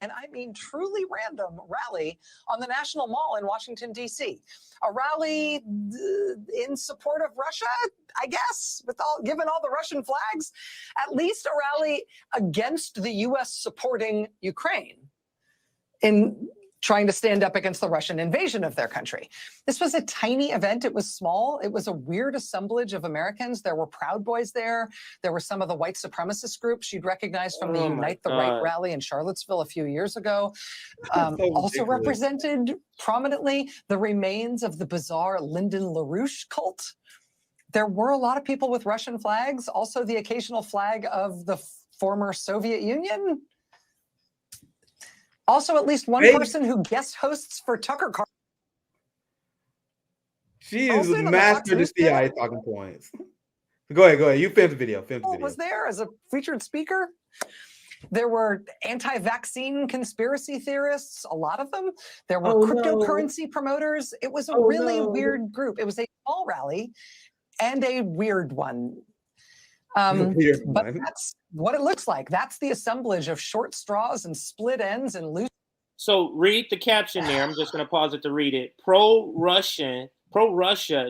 And I mean truly random rally on the National Mall in Washington, D.C. A rally in support of Russia, I guess, given all the Russian flags, at least a rally against the U.S. supporting Ukraine in trying to stand up against the Russian invasion of their country. This was a tiny event. It was small. It was a weird assemblage of Americans. There were Proud Boys there. There were some of the white supremacist groups you'd recognize from the Unite the Right rally in Charlottesville a few years ago. Also represented prominently the remains of the bizarre Lyndon LaRouche cult. There were a lot of people with Russian flags, also the occasional flag of the former Soviet Union. Also, at least one person who guest hosts for Tucker Carlson. She is mastered the CIA talking points. Go ahead. You filmed the video. Was there as a featured speaker? There were anti-vaccine conspiracy theorists, a lot of them. There were cryptocurrency promoters. It was a really weird group. It was a small rally and a weird one. But that's what it looks like. That's the assemblage of short straws and split ends and loose. So read the caption there. I'm just going to pause it to read it. Pro-Russia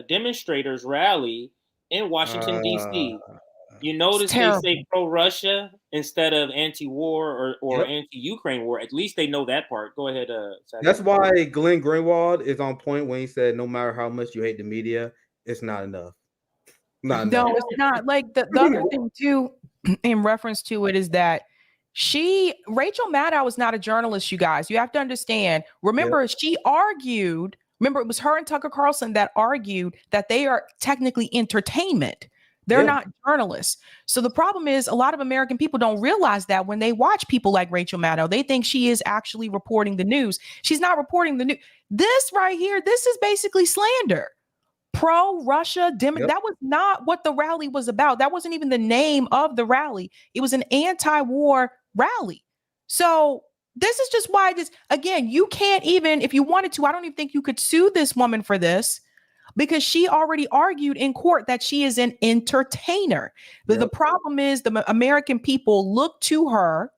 demonstrators rally in Washington, D.C. You notice they say pro-Russia instead of anti-war or anti-Ukraine war. At least they know that part. Go ahead. That's why Glenn Greenwald is on point when he said, no matter how much you hate the media, it's not enough. No, it's not. Like the other thing too, in reference to it, is that Rachel Maddow is not a journalist, you guys. You have to understand. Remember, she argued. Remember, it was her and Tucker Carlson that argued that they are technically entertainment. They're not journalists. So the problem is a lot of American people don't realize that when they watch people like Rachel Maddow, they think she is actually reporting the news. She's not reporting the news. This right here, this is basically slander. Pro-Russia, that was not what the rally was about. That wasn't even the name of the rally. It was an anti-war rally. So This is just why again, you can't even, if you wanted to, I don't even think you could sue this woman for this because she already argued in court that she is an entertainer. But the problem is the American people look to her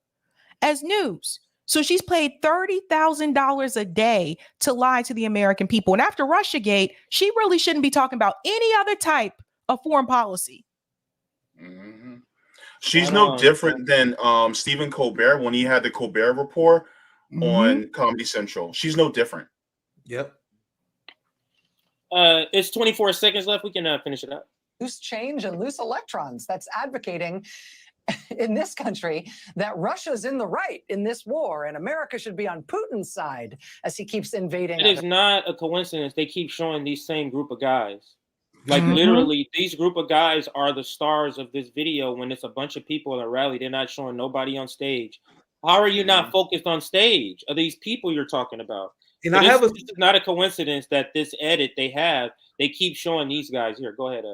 as news. So she's paid $30,000 a day to lie to the American people. And after Russiagate, she really shouldn't be talking about any other type of foreign policy. Mm-hmm. She's no different than Stephen Colbert when he had the Colbert Report on Comedy Central. She's no different. Yep. It's 24 seconds left. We can finish it up. Loose change and loose electrons. That's advocating in this country that Russia's in the right in this war and America should be on Putin's side as he keeps invading. It is not a coincidence. They keep showing these same group of guys. Like literally, these group of guys are the stars of this video when it's a bunch of people at a rally. They're not showing nobody on stage. How are you not focused on stage? Are these people you're talking about? And so this is not a coincidence that this edit they keep showing these guys here. Go ahead.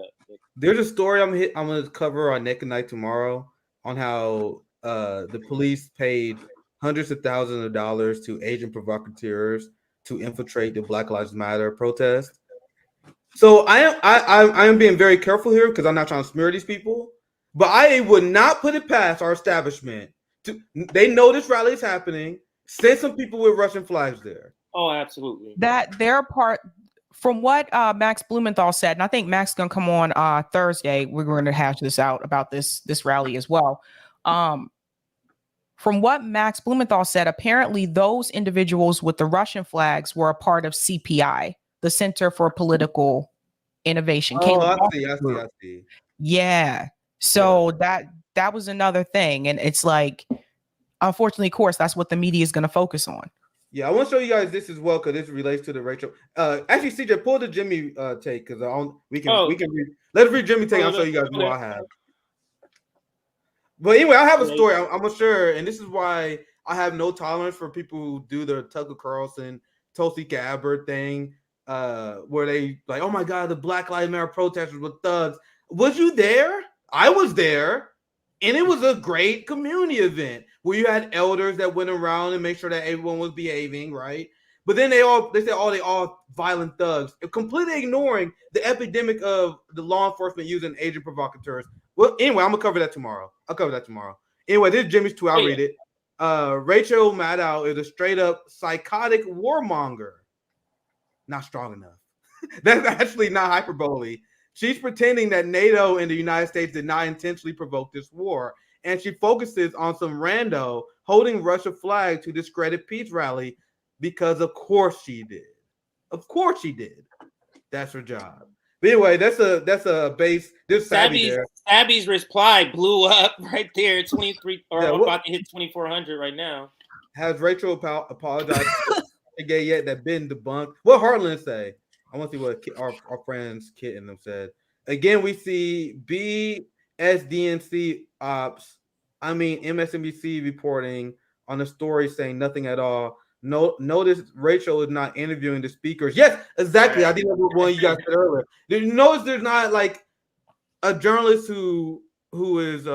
There's a story I'm going to cover on Neck and Night tomorrow on how the police paid hundreds of thousands of dollars to Asian provocateurs to infiltrate the Black Lives Matter protest. So I am being very careful here because I'm not trying to smear these people, but I would not put it past our establishment they know this rally is happening. Send some people with Russian flags there. Oh, absolutely. That they're part. From what Max Blumenthal said, and I think Max is going to come on Thursday. We're going to hash this out about this rally as well. From what Max Blumenthal said, apparently those individuals with the Russian flags were a part of CPI, the Center for Political Innovation. Oh, I see. Yeah. So that was another thing. And it's like, unfortunately, of course, that's what the media is going to focus on. Yeah, I want to show you guys this as well because this relates to the Rachel. Actually, CJ, pull the Jimmy take because we can read. Let's read Jimmy take. I'll show you guys what I have. But anyway, I have a story. I'm sure, and this is why I have no tolerance for people who do the Tucker Carlson, Tulsi Gabbard thing, where they like, oh my God, the Black Lives Matter protesters were thugs. Was you there? I was there. And it was a great community event where you had elders that went around and make sure that everyone was behaving, right? But then they said, oh, they all violent thugs, completely ignoring the epidemic of the law enforcement using agent provocateurs. Well, anyway, I'm gonna cover that tomorrow. I'll cover that tomorrow. Anyway, this is Jimmy's tweet. I'll read it. Rachel Maddow is a straight up psychotic warmonger. Not strong enough. That's actually not hyperbole. She's pretending that NATO and the United States did not intentionally provoke this war. And she focuses on some rando holding Russia flag to discredit peace rally because of course she did. Of course she did. That's her job. But anyway, that's a base. There's Sabby there. Sabby's reply blew up right there. 23 or about to hit 2,400 right now. Has Rachel apologized yet? That been debunked. What Heartland say? I want to see what our friends Kit and them said. Again, we see BSDNC ops. MSNBC reporting on the story saying nothing at all. Notice Rachel is not interviewing the speakers. Yes, exactly. I think that was one you guys said earlier. Did you notice there's not like a journalist who is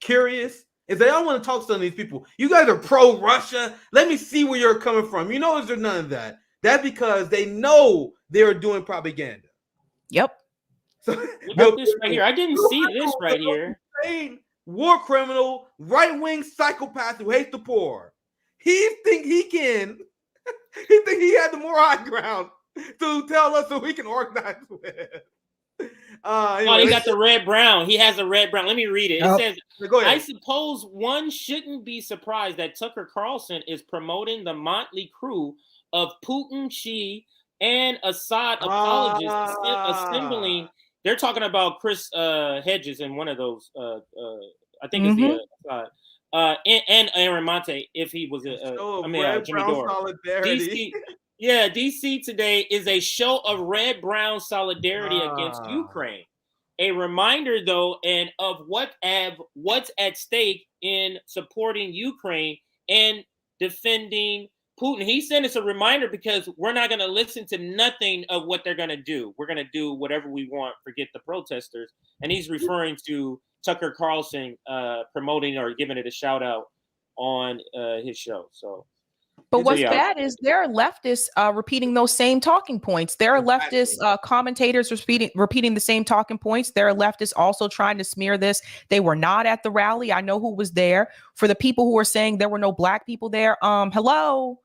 curious and say, I want to talk to some of these people. You guys are pro-Russia. Let me see where you're coming from. You notice there's none of that. That's because they know they're doing propaganda. Yep. So, look at this right here. I didn't see this right here. War criminal, right-wing psychopath who hates the poor. He think he had the more high ground to tell us so we can organize with. Anyway, he got the red brown. He has a red brown. Let me read it. It says, I suppose one shouldn't be surprised that Tucker Carlson is promoting the motley crew of Putin, Xi, and Assad apologists assembling. They're talking about Chris Hedges in one of those. I think it's the Assad. And Aaron Monte, if he was Jimmy Dore. Solidarity. DC today is a show of red-brown solidarity against Ukraine. A reminder, though, and of what's at stake in supporting Ukraine and defending Putin. He sent us a reminder because we're not going to listen to nothing of what they're going to do. We're going to do whatever we want. Forget the protesters. And he's referring to Tucker Carlson promoting or giving it a shout out on his show. So. But what's bad is there are leftists repeating those same talking points. There are leftist commentators repeating the same talking points. There are leftists also trying to smear this. They were not at the rally. I know who was there. For the people who are saying there were no black people there, hello,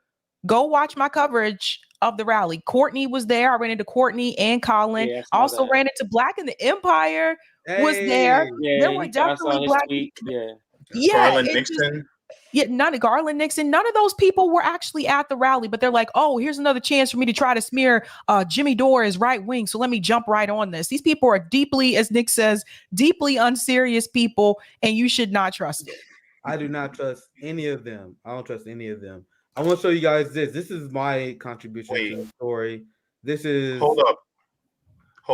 go watch my coverage of the rally. Courtney was there. I ran into Courtney and Colin. Yeah, also ran into Black in the Empire was there. Yeah, there were definitely black people. Yeah, Garland Nixon. Yeah, none of Garland Nixon, none of those people were actually at the rally, but they're like, oh, here's another chance for me to try to smear Jimmy Dore as right wing. So let me jump right on this. These people are deeply, as Nick says, deeply unserious people, and you should not trust it. I do not trust any of them. I don't trust any of them. I want to show you guys this. This is my contribution to the story. This is hold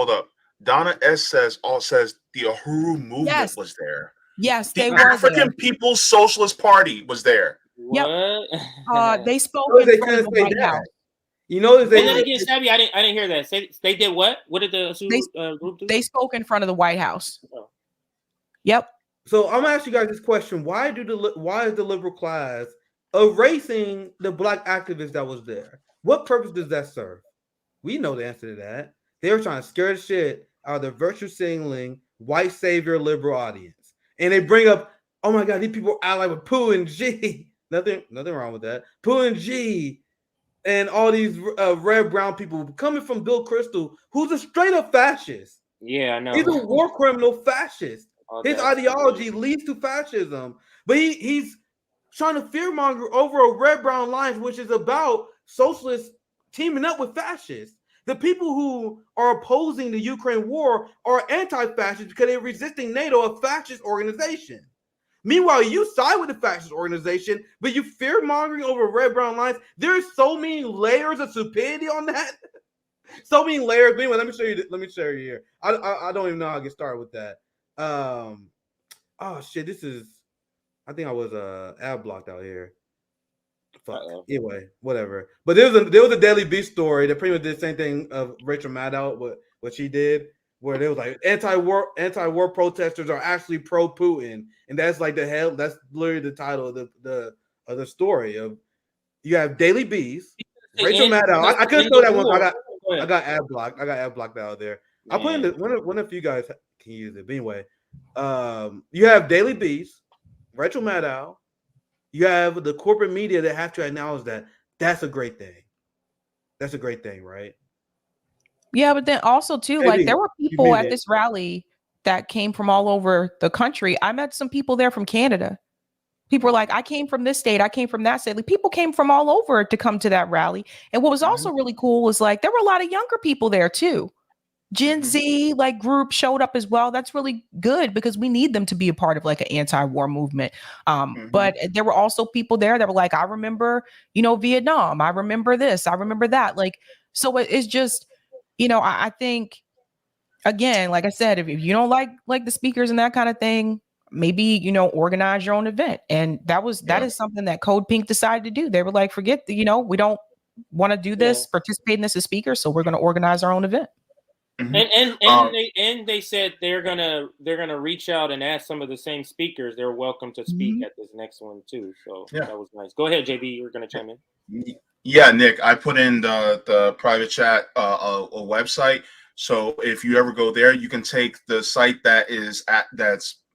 up. Donna S says the Uhuru movement was there. Yes, the they were. African People's Socialist Party was there. Yep. They spoke Oh, in they front of the couldn't say White that. House. You know, Say that again, Sabby. I didn't hear that. They did what? What did the group do? They spoke in front of the White House. Oh. Yep. So I'm gonna ask you guys this question: why is the liberal class erasing the black activists that was there? What purpose does that serve? We know the answer to that. They were trying to scare the shit out of the virtue signaling white savior liberal audience. And they bring up, oh my God, these people ally with Pooh and G. Nothing wrong with that. Pooh and G, and all these red brown people coming from Bill Kristol, who's a straight up fascist. Yeah, I know. He's a war criminal fascist. His ideology leads to fascism, but he's trying to fearmonger over a red brown lines, which is about socialists teaming up with fascists. The people who are opposing the Ukraine war are anti-fascist because they're resisting NATO, a fascist organization. Meanwhile, you side with the fascist organization, but you fear-mongering over red-brown lines. There's so many layers of stupidity on that. So many layers. But anyway, let me show you here. I don't even know how to get started with that. Oh shit, this is. I think I was ad blocked out here. Fuck. Anyway, whatever. But there was a Daily Beast story that pretty much did the same thing of Rachel Maddow, what she did, where they was like anti-war protesters are actually pro-Putin, and that's like that's literally the title of the story. Of you have Daily Beast, Rachel Maddow. I couldn't show that one. I got ad blocked. I got ad blocked out there. I'll put in one of you guys can use it. But anyway, you have Daily Beast, Rachel Maddow. You have the corporate media that have to acknowledge that. That's a great thing. That's a great thing, right? Yeah, but then also too, like there were people at this rally that came from all over the country. I met some people there from Canada. People were like, I came from this state, I came from that state. Like, people came from all over to come to that rally. And what was also really cool was like there were a lot of younger people there too. Gen Z like group showed up as well. That's really good because we need them to be a part of like an anti-war movement. But there were also people there that were like, I remember, Vietnam. I remember this. I remember that. Like, so it's just, I think, again, like I said, if you don't like the speakers and that kind of thing, maybe, organize your own event. And that is something that Code Pink decided to do. They were like, forget, we don't want to do this, participate in this as speakers. So we're going to organize our own event. And they said they're gonna reach out and ask some of the same speakers. They're welcome to speak at this next one too. So that was nice. Go ahead, JB. You're gonna chime in. Yeah, Nick. I put in the private chat a website. So if you ever go there, you can take the site that's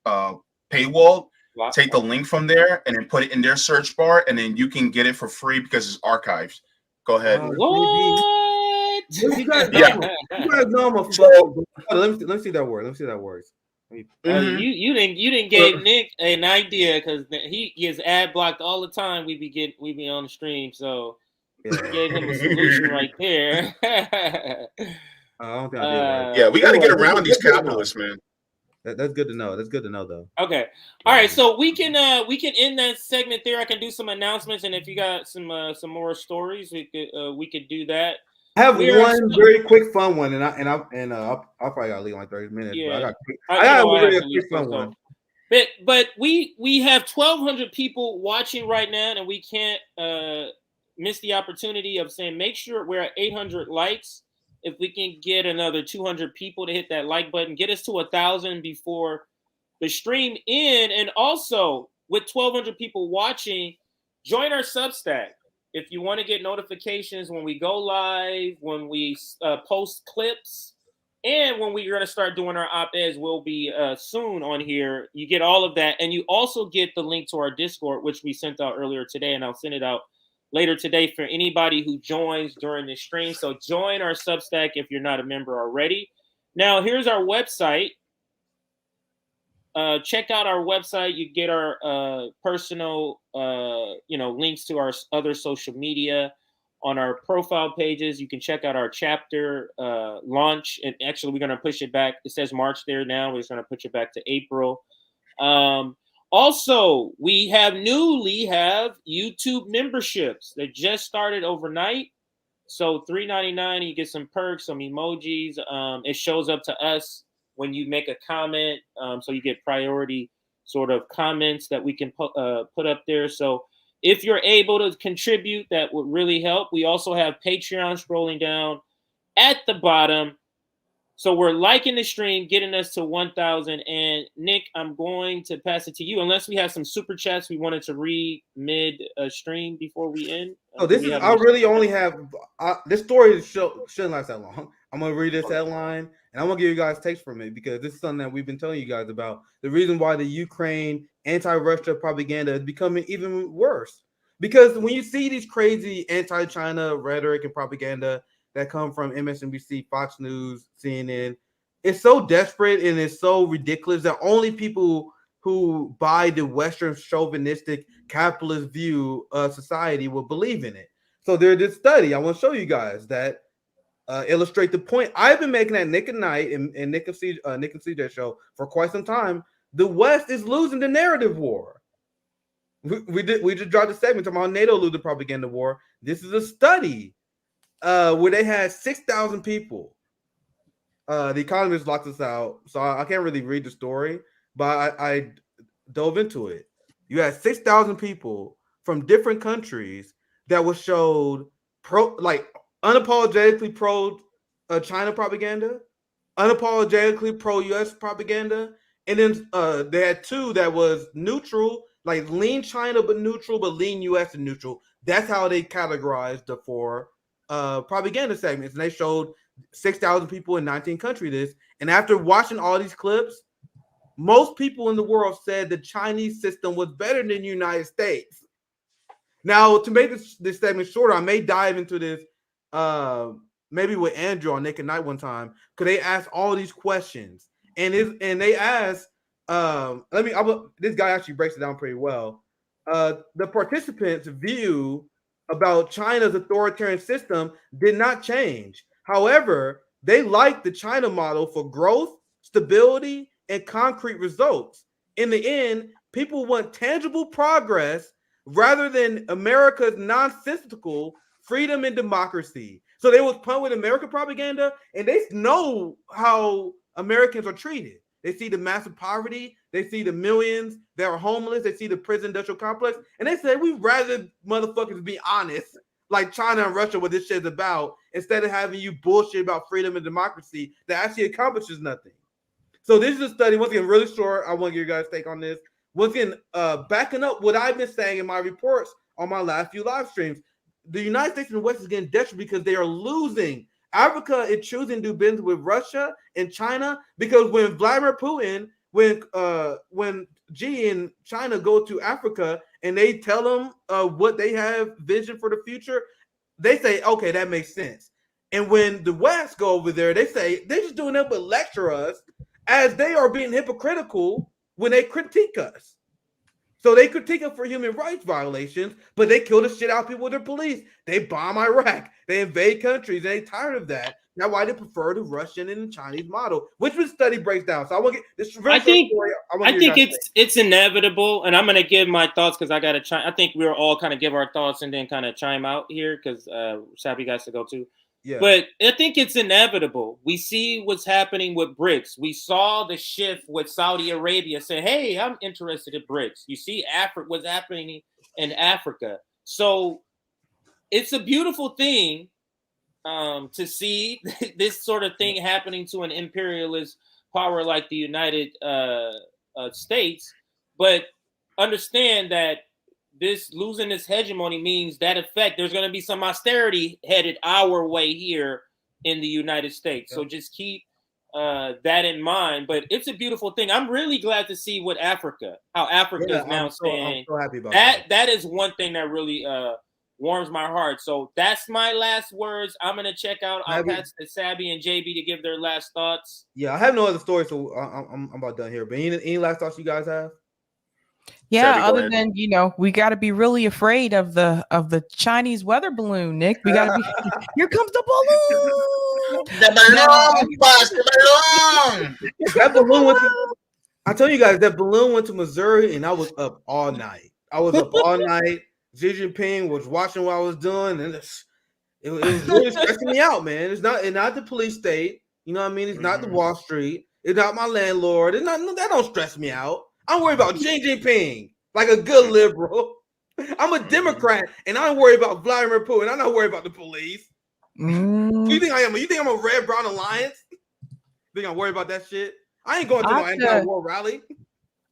paywalled. Take the link from there and then put it in their search bar, and then you can get it for free because it's archived. Go ahead. You guys know I'm a flow. Let me see that word. Let me see that word. You didn't give Nick an idea because he gets ad blocked all the time. We be on the stream, so you gave him a solution right there. I don't think I did right. Yeah, we got to get around these capitalists, man. That's good to know. That's good to know, though. Okay, all right. So we can end that segment there. I can do some announcements, and if you got some more stories, we could do that. I have one very quick fun one, and I'll probably gotta leave in like 30 minutes. Yeah. But I got a really quick fun one. But we have 1,200 people watching right now, and we can't miss the opportunity of saying make sure we're at 800 likes. If we can get another 200 people to hit that like button, get us to 1,000 before the stream end. And also, with 1,200 people watching, join our Substack. If you want to get notifications when we go live, when we post clips, and when we're going to start doing our op-eds, will be soon on here. You get all of that. And you also get the link to our Discord, which we sent out earlier today, and I'll send it out later today for anybody who joins during this stream. So join our Substack if you're not a member already. Now, here's our website. Check out our website. You get our personal, links to our other social media on our profile pages. You can check out our chapter launch. And actually, we're going to push it back. It says March there now. We're just going to push it back to April. Also, we have YouTube memberships that just started overnight. So $3.99, you get some perks, some emojis. It shows up to us when you make a comment. So you get priority sort of comments that we can put up there. So if you're able to contribute, that would really help. We also have Patreon scrolling down at the bottom. So we're liking the stream, getting us to 1,000. And Nick, I'm going to pass it to you, unless we have some super chats we wanted to read mid stream before we end. Oh, this is, I really only have, this story shouldn't last that long. I'm going to read this headline, and I'm going to give you guys takes from it, because this is something that we've been telling you guys about. The reason why the Ukraine anti-Russia propaganda is becoming even worse. Because when you see these crazy anti-China rhetoric and propaganda that come from MSNBC, Fox News, CNN, it's so desperate and it's so ridiculous that only people who buy the Western chauvinistic capitalist view of society will believe in it. So there's this study I want to show you guys that illustrate the point I've been making at Nick and Night and Nick and CJ show for quite some time. The West is losing the narrative war. We just dropped a segment talking about NATO losing propaganda war. This is a study where they had 6,000 people. The Economist locked us out, so I can't really read the story, but I dove into it. You had 6,000 people from different countries that was showed unapologetically pro China propaganda, unapologetically pro US propaganda, and then they had two that was neutral, like lean China but neutral, but lean US and neutral. That's how they categorized the four propaganda segments, and they showed 6,000 people in 19 countries. And after watching all these clips, most people in the world said the Chinese system was better than the United States. Now, to make this segment shorter, I may dive into this maybe with Andrew on Nick and Night one time, because they asked all these questions, and they asked this guy actually breaks it down pretty well. The participants' view about China's authoritarian system did not change. However, they liked the China model for growth, stability, and concrete results. In the end, people want tangible progress rather than America's nonsensical freedom and democracy. So they was pumped with American propaganda, and they know how Americans are treated. They see the massive poverty. They see the millions that are homeless. They see the prison industrial complex. And they say, we'd rather motherfuckers be honest, like China and Russia, what this shit is about, instead of having you bullshit about freedom and democracy that actually accomplishes nothing. So this is a study, once again, really short. I want to get your guys' take on this. Once again, backing up what I've been saying in my reports on my last few live streams, the United States and the West is getting desperate because they are losing. Africa is choosing to do business with Russia and China because when Vladimir Putin, when Xi and China go to Africa and they tell them what they have vision for the future, they say, okay, that makes sense. And when the West go over there, they say they're just doing nothing but lecture us, as they are being hypocritical when they critique us. So they critique us for human rights violations, but they kill the shit out of people with their police. They bomb Iraq. They invade countries. And they tired of that. That's why they prefer the Russian and the Chinese model, which this study breaks down. So I want to get this very I think it's inevitable, and I'm going to give my thoughts because I got to chime. I think we'll all kind of give our thoughts and then kind of chime out here because Sabby guys to go too. Yeah. But I think it's inevitable. We see what's happening with BRICS. We saw the shift with Saudi Arabia saying, hey, I'm interested in BRICS. You see what's happening in Africa. So it's a beautiful thing to see this sort of thing happening to an imperialist power like the United States. But understand that this losing this hegemony means that effect. There's going to be some austerity headed our way here in the United States. So just keep that in mind. But it's a beautiful thing. I'm really glad to see how Africa is now staying. I'm so happy about that. That is one thing that really warms my heart. So that's my last words. I'm going to check out. I'll pass to Sabby and JB to give their last thoughts. Yeah, I have no other stories, so I'm about done here. But any last thoughts you guys have? Yeah, Sabby, other than we got to be really afraid of the Chinese weather balloon, Nick. We got to be. Here comes the balloon. The balloon. That balloon went. I tell you guys, that balloon went to Missouri, and I was up all night. Xi Jinping was watching what I was doing, and it was really stressing me out, man. It's not the police state. You know what I mean? It's not the Wall Street. It's not my landlord. It's not that don't stress me out. I'm worried about Xi Jinping, like a good liberal. I'm a Democrat, and I'm worried about Vladimir Putin. I'm not worried about the police. Who you think I am? You think I'm a red, brown alliance? Think I'm worried about that shit? I ain't going to no anti-war rally.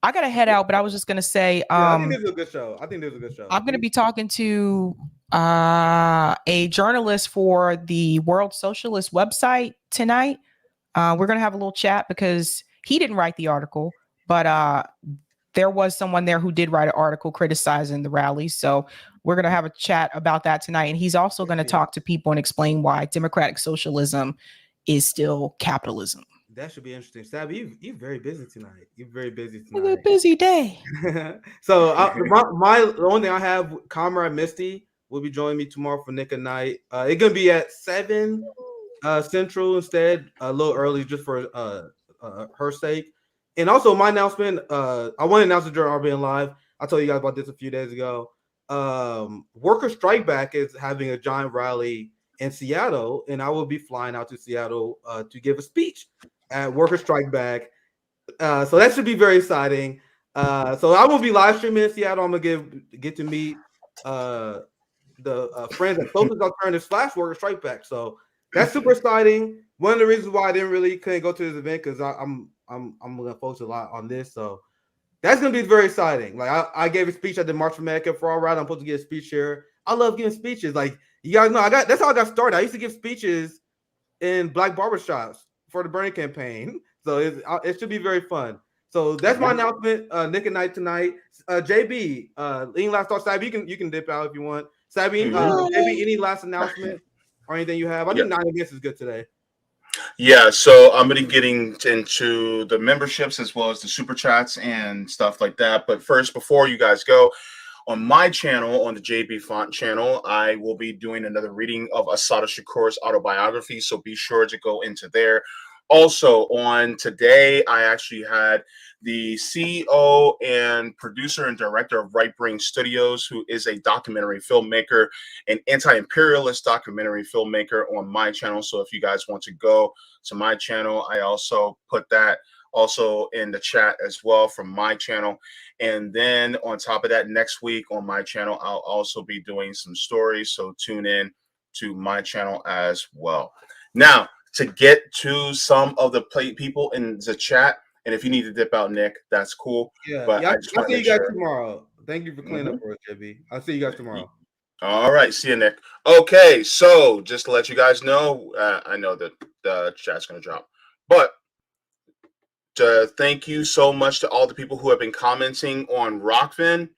I gotta head out, but I was just gonna say, I think this is a good show. I'm gonna be talking to a journalist for the World Socialist website tonight. We're gonna have a little chat because he didn't write the article, but there was someone there who did write an article criticizing the rally. So we're gonna have a chat about that tonight, and he's also gonna talk to people and explain why democratic socialism is still capitalism. That should be interesting. Sabby, you're very busy tonight. You're very busy tonight. It's a busy day. So the only thing I have, Comrade Misty will be joining me tomorrow for Nick at Night. It's gonna be at 7 Central instead, a little early just for her sake. And also my announcement, I want to announce it during RBN Live. I told you guys about this a few days ago. Worker Strike Back is having a giant rally in Seattle, and I will be flying out to Seattle to give a speech at Worker Strike Back. So that should be very exciting. So I will be live streaming in Seattle. I'm gonna get to meet the friends at Socialist Alternatives / Worker Strike Back. So that's super exciting. One of the reasons why I couldn't go to this event because I'm gonna focus a lot on this. So that's gonna be very exciting. Like I gave a speech at the March for America for All Right. I'm supposed to give a speech here. I love giving speeches. Like you guys know, that's how I got started. I used to give speeches in black barbershops for the Bernie campaign. So it should be very fun. So that's my announcement. Nick at Night tonight. JB, any last thoughts? Sabby, you can dip out if you want. Sabby, JB, any last announcement or anything you have? I think 9 Against is good today. Yeah, so I'm going to be getting into the memberships as well as the super chats and stuff like that. But first, before you guys go, on my channel, on the JB Font channel, I will be doing another reading of Assata Shakur's autobiography. So be sure to go into there. Also, on today, I actually had the CEO and producer and director of Right Brain Studios, who is a documentary filmmaker, an anti-imperialist documentary filmmaker, on my channel. So if you guys want to go to my channel, I also put that also in the chat as well from my channel. And then on top of that, next week on my channel, I'll also be doing some stories. So tune in to my channel as well. Now, to get to some of the people in the chat, and if you need to dip out, Nick, that's cool. Yeah, but I'll see you guys tomorrow. Thank you for cleaning up for us, JB. I'll see you guys tomorrow. All right, see you, Nick. Okay, so just to let you guys know, I know that the chat's going to drop, but thank you so much to all the people who have been commenting on Rockfin.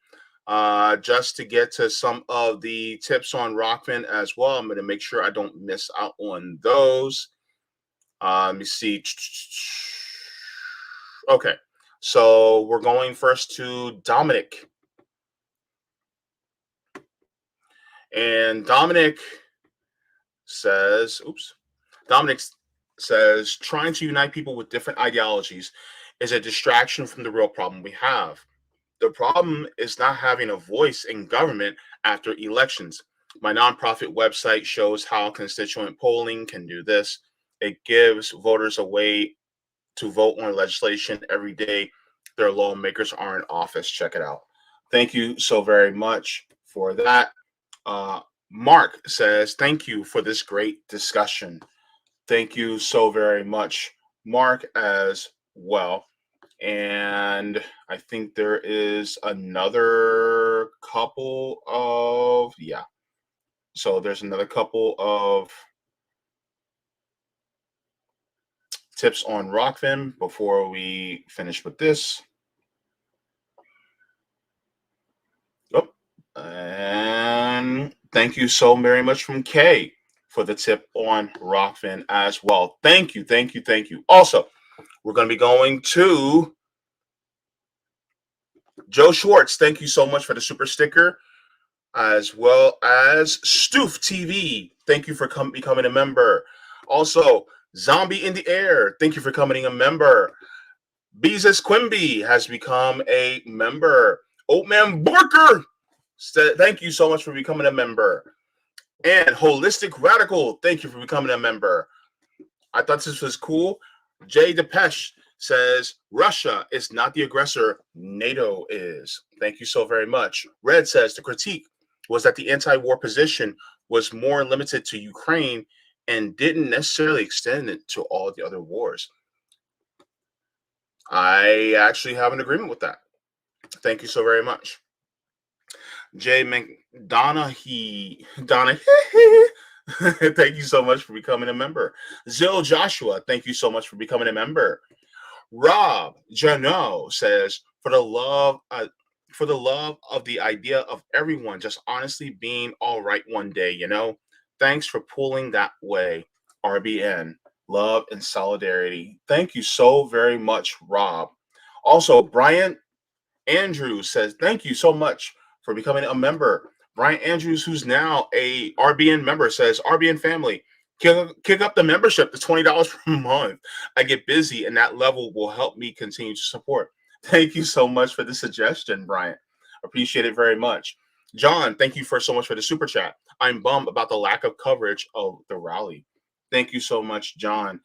Just to get to some of the tips on Rockfin as well, I'm going to make sure I don't miss out on those. Let me see. Okay, so we're going first to Dominic. And Dominic says, trying to unite people with different ideologies is a distraction from the real problem we have. The problem is not having a voice in government after elections. My nonprofit website shows how constituent polling can do this. It gives voters a way to vote on legislation every day their lawmakers are in office. Check it out. Thank you so very much for that. Mark says, thank you for this great discussion. Thank you so very much, Mark, as well. And I think there is another couple of, so there's another couple of tips on Rockfin before we finish with this. And thank you so very much from Kay for the tip on Rockfin as well. Thank you. Also, we're going to be going to Joe Schwartz. Thank you so much for the super sticker, as well as Stoof TV. Thank you for becoming a member. Also, Zombie in the Air. Thank you for becoming a member. Beezus Quimby has become a member. Oatman Barker, thank you so much for becoming a member. And Holistic Radical, thank you for becoming a member. I thought this was cool. Jay Depeche says, Russia is not the aggressor, NATO is. Thank you so very much. Red says, the critique was that the anti-war position was more limited to Ukraine and didn't necessarily extend it to all the other wars. I actually have an agreement with that. Thank you so very much. Jay McDonough, thank you so much for becoming a member. Zill Joshua, thank you so much for becoming a member. Rob Jano says, for the love of the idea of everyone just honestly being all right one day, you know. Thanks for pulling that way, RBN. Love and solidarity. Thank you so very much, Rob. Also, Brian Andrews says, thank you so much for becoming a member. Brian Andrews, who's now a RBN member, says, RBN family, kick up the membership to $20 per month. I get busy, and that level will help me continue to support. Thank you so much for the suggestion, Brian. Appreciate it very much. John, thank you so much for the super chat. I'm bummed about the lack of coverage of the rally. Thank you so much, John.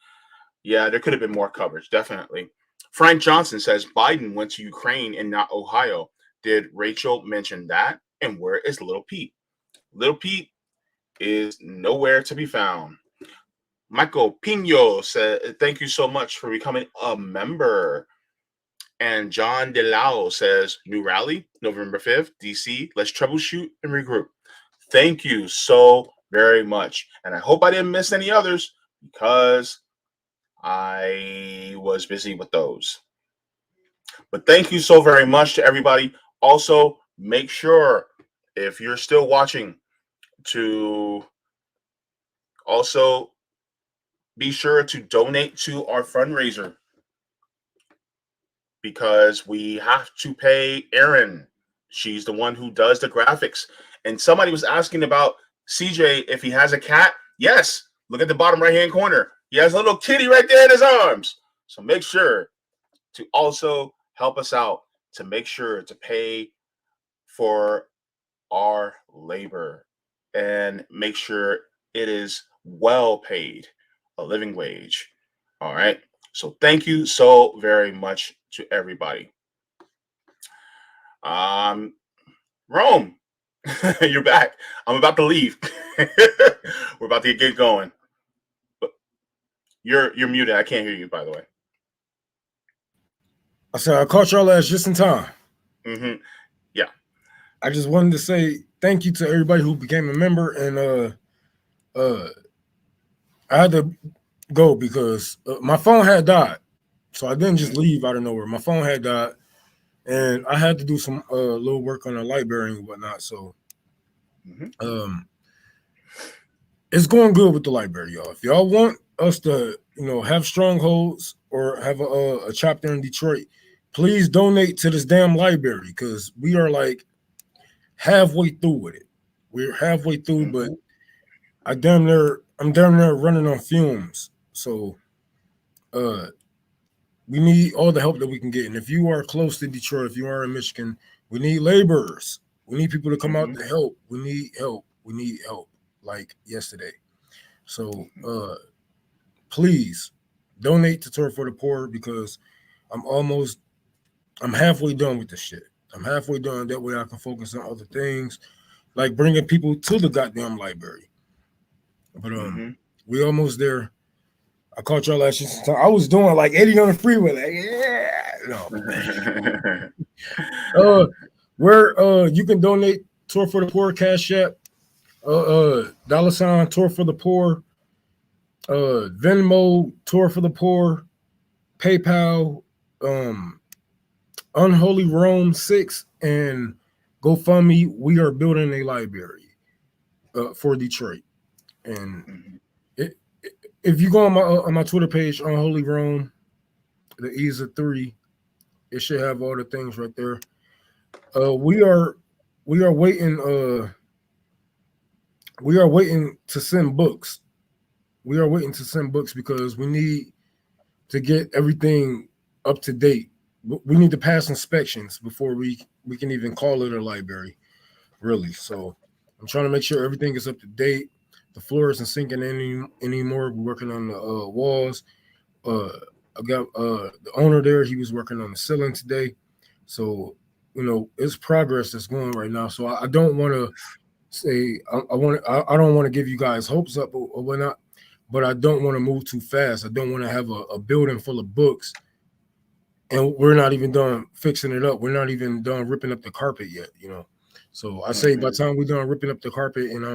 Yeah, there could have been more coverage, definitely. Frank Johnson says, Biden went to Ukraine and not Ohio. Did Rachel mention that? And where is Little Pete? Little Pete is nowhere to be found. Michael Pino said, thank you so much for becoming a member. And John DeLao says, new rally, November 5th, DC. Let's troubleshoot and regroup. Thank you so very much. And I hope I didn't miss any others because I was busy with those. But thank you so very much to everybody. Also, make sure, if you're still watching, to also be sure to donate to our fundraiser, because we have to pay Erin. She's the one who does the graphics. And somebody was asking about CJ if he has a cat. Yes. Look at the bottom right-hand corner. He has a little kitty right there in his arms. So make sure to also help us out to make sure to pay for our labor and make sure it is well paid, a living wage. All right. So thank you so very much to everybody. Rome, you're back. I'm about to leave. We're about to get going. But you're muted. I can't hear you, by the way. I said I caught y'all ass just in time. Mm-hmm. Yeah. I just wanted to say thank you to everybody who became a member, and I had to go because my phone had died, so I didn't just leave out of nowhere. My phone had died, and I had to do some little work on the library and whatnot. So, it's going good with the library, y'all. If y'all want us to, have strongholds or have a chapter in Detroit, please donate to this damn library because we are like halfway through with it. We're halfway through, but I'm damn near running on fumes. So, we need all the help that we can get. And if you are close to Detroit, if you are in Michigan, we need laborers. We need people to come out to help. We need help. We need help like yesterday. So please donate to Tour for the Poor because I'm halfway done with this shit. I'm halfway done. That way I can focus on other things, like bringing people to the goddamn library. But we almost there. I caught y'all last year. I was doing like 80 on the freeway. Like, yeah. Where you can donate Tour for the Poor, Cash App, $ Tour for the Poor, Venmo, Tour for the Poor, PayPal, Unholy Rome 6, and GoFundMe. We are building a library for Detroit. And if you go on my Twitter page, Unholy Rome, the E's are 3, it should have all the things right there. We are waiting. We are waiting to send books. We are waiting to send books because we need to get everything up to date. We need to pass inspections before we can even call it a library, really. So I'm trying to make sure everything is up to date. The floor isn't sinking anymore. We're working on the walls. I got the owner there. He was working on the ceiling today. So, it's progress that's going right now. So I don't want to say I don't want to give you guys hopes up or whatnot, but I don't want to move too fast. I don't want to have a building full of books and we're not even done fixing it up. We're not even done ripping up the carpet yet, So I say by the time we're done ripping up the carpet and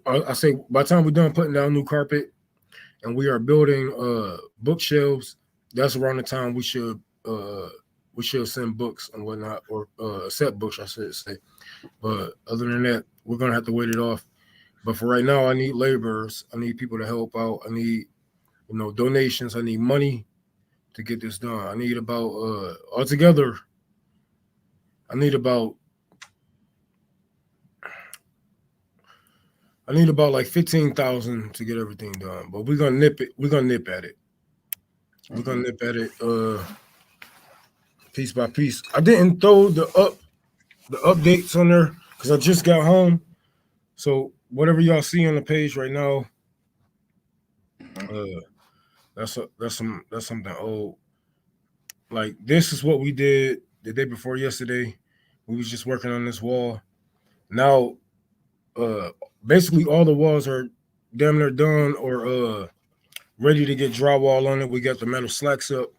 I say by the time we're done putting down new carpet and we are building bookshelves, that's around the time we should send books and whatnot, or accept books, I should say. But other than that, we're gonna have to wait it off. But for right now, I need laborers. I need people to help out. I need, donations. I need money to get this done. I need about altogether. I need about like 15,000 to get everything done. But we're gonna nip it. We're gonna nip at it. We're gonna nip at it piece by piece. I didn't throw the updates on there because I just got home. So whatever y'all see on the page right now, that's something old. Like this is what we did the day before yesterday. We was just working on this wall. Now, basically all the walls are damn near done or ready to get drywall on it. We got the metal slacks up.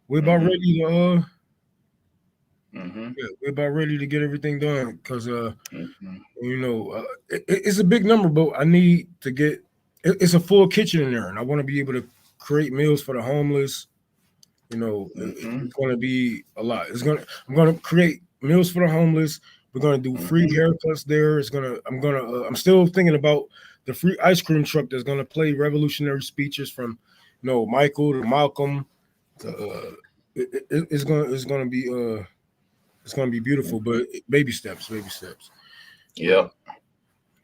We're about ready to we're about ready to get everything done because it's a big number, but I need to get it's a full kitchen in there, and I want to be able to create meals for the homeless. It's going to be a lot. I'm going to create meals for the homeless. We're going to do free haircuts there. I'm still thinking about the free ice cream truck that's going to play revolutionary speeches from, Michael to Malcolm. It's going to be beautiful, but baby steps. Yeah.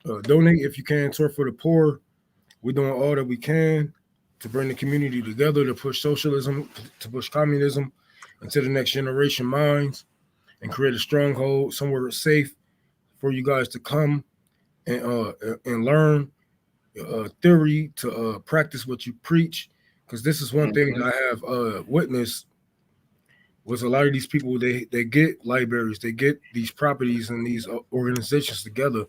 Donate if you can. Tour for the Poor. We're doing all that we can to bring the community together, to push socialism, to push communism into the next generation minds, and create a stronghold somewhere safe for you guys to come and learn theory, to practice what you preach. Because this is one thing that I have witnessed was a lot of these people, they get libraries, they get these properties and these organizations together,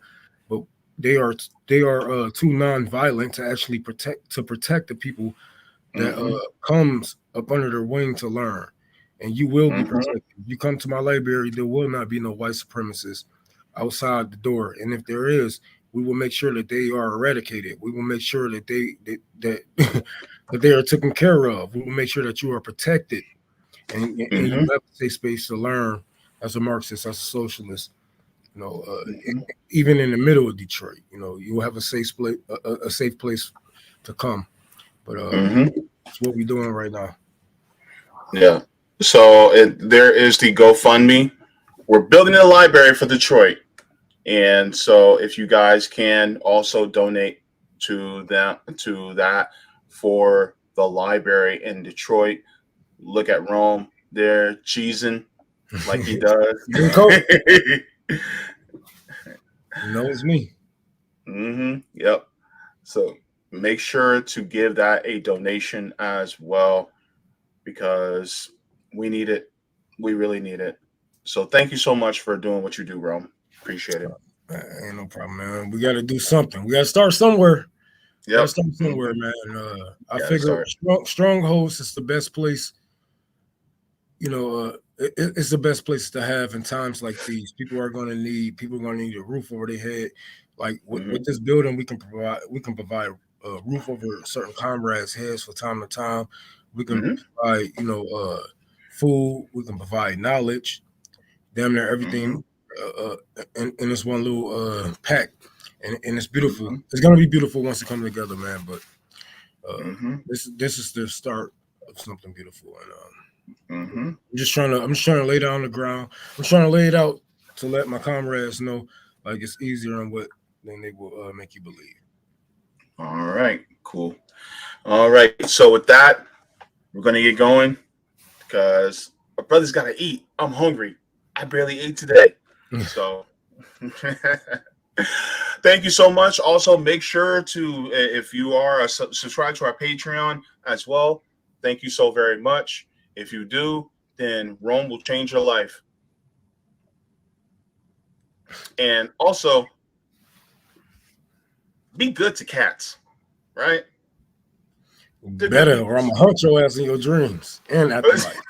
but they are too non-violent to actually protect the people that comes up under their wing to learn. And you will be protected. If you come to my library, there will not be no white supremacists outside the door. And if there is, we will make sure that they are eradicated. We will make sure that that they are taken care of. We will make sure that you are protected. And you have a safe space to learn as a Marxist, as a socialist. Even in the middle of Detroit, you will have a safe place to come. But that's what we're doing right now. Yeah. So there is the GoFundMe. We're building a library for Detroit, and so if you guys can also donate to that for the library in Detroit. Look at Rome there cheesing like he does. It's me. Yep. So make sure to give that a donation as well, because we need it. We really need it. So thank you so much for doing what you do, Rome. Appreciate it. Ain't no problem, man. We got to do something. We got to start somewhere. Gotta start somewhere, man. I figure strongholds is the best place. You know, it's the best place to have in times like these. People are going to need a roof over their head. Like with this building, we can provide a roof over certain comrades' heads for time to time. We can provide, food. We can provide knowledge. Damn near everything in this one little pack, and it's beautiful. It's gonna be beautiful once it comes together, man. But this is the start of something beautiful, and I'm just trying to lay down the ground. I'm trying to lay it out to let my comrades know, like, it's easier than they will make you believe. All right, cool. All right, so with that, we're gonna get going because my brother's gotta eat. I'm hungry. I barely ate today. So thank you so much. Also, make sure to, if you are subscribe to our Patreon as well. Thank you so very much. If you do, then Rome will change your life. And also, be good to cats, right? Better, or I'm gonna hunt your ass in your dreams and afterlife.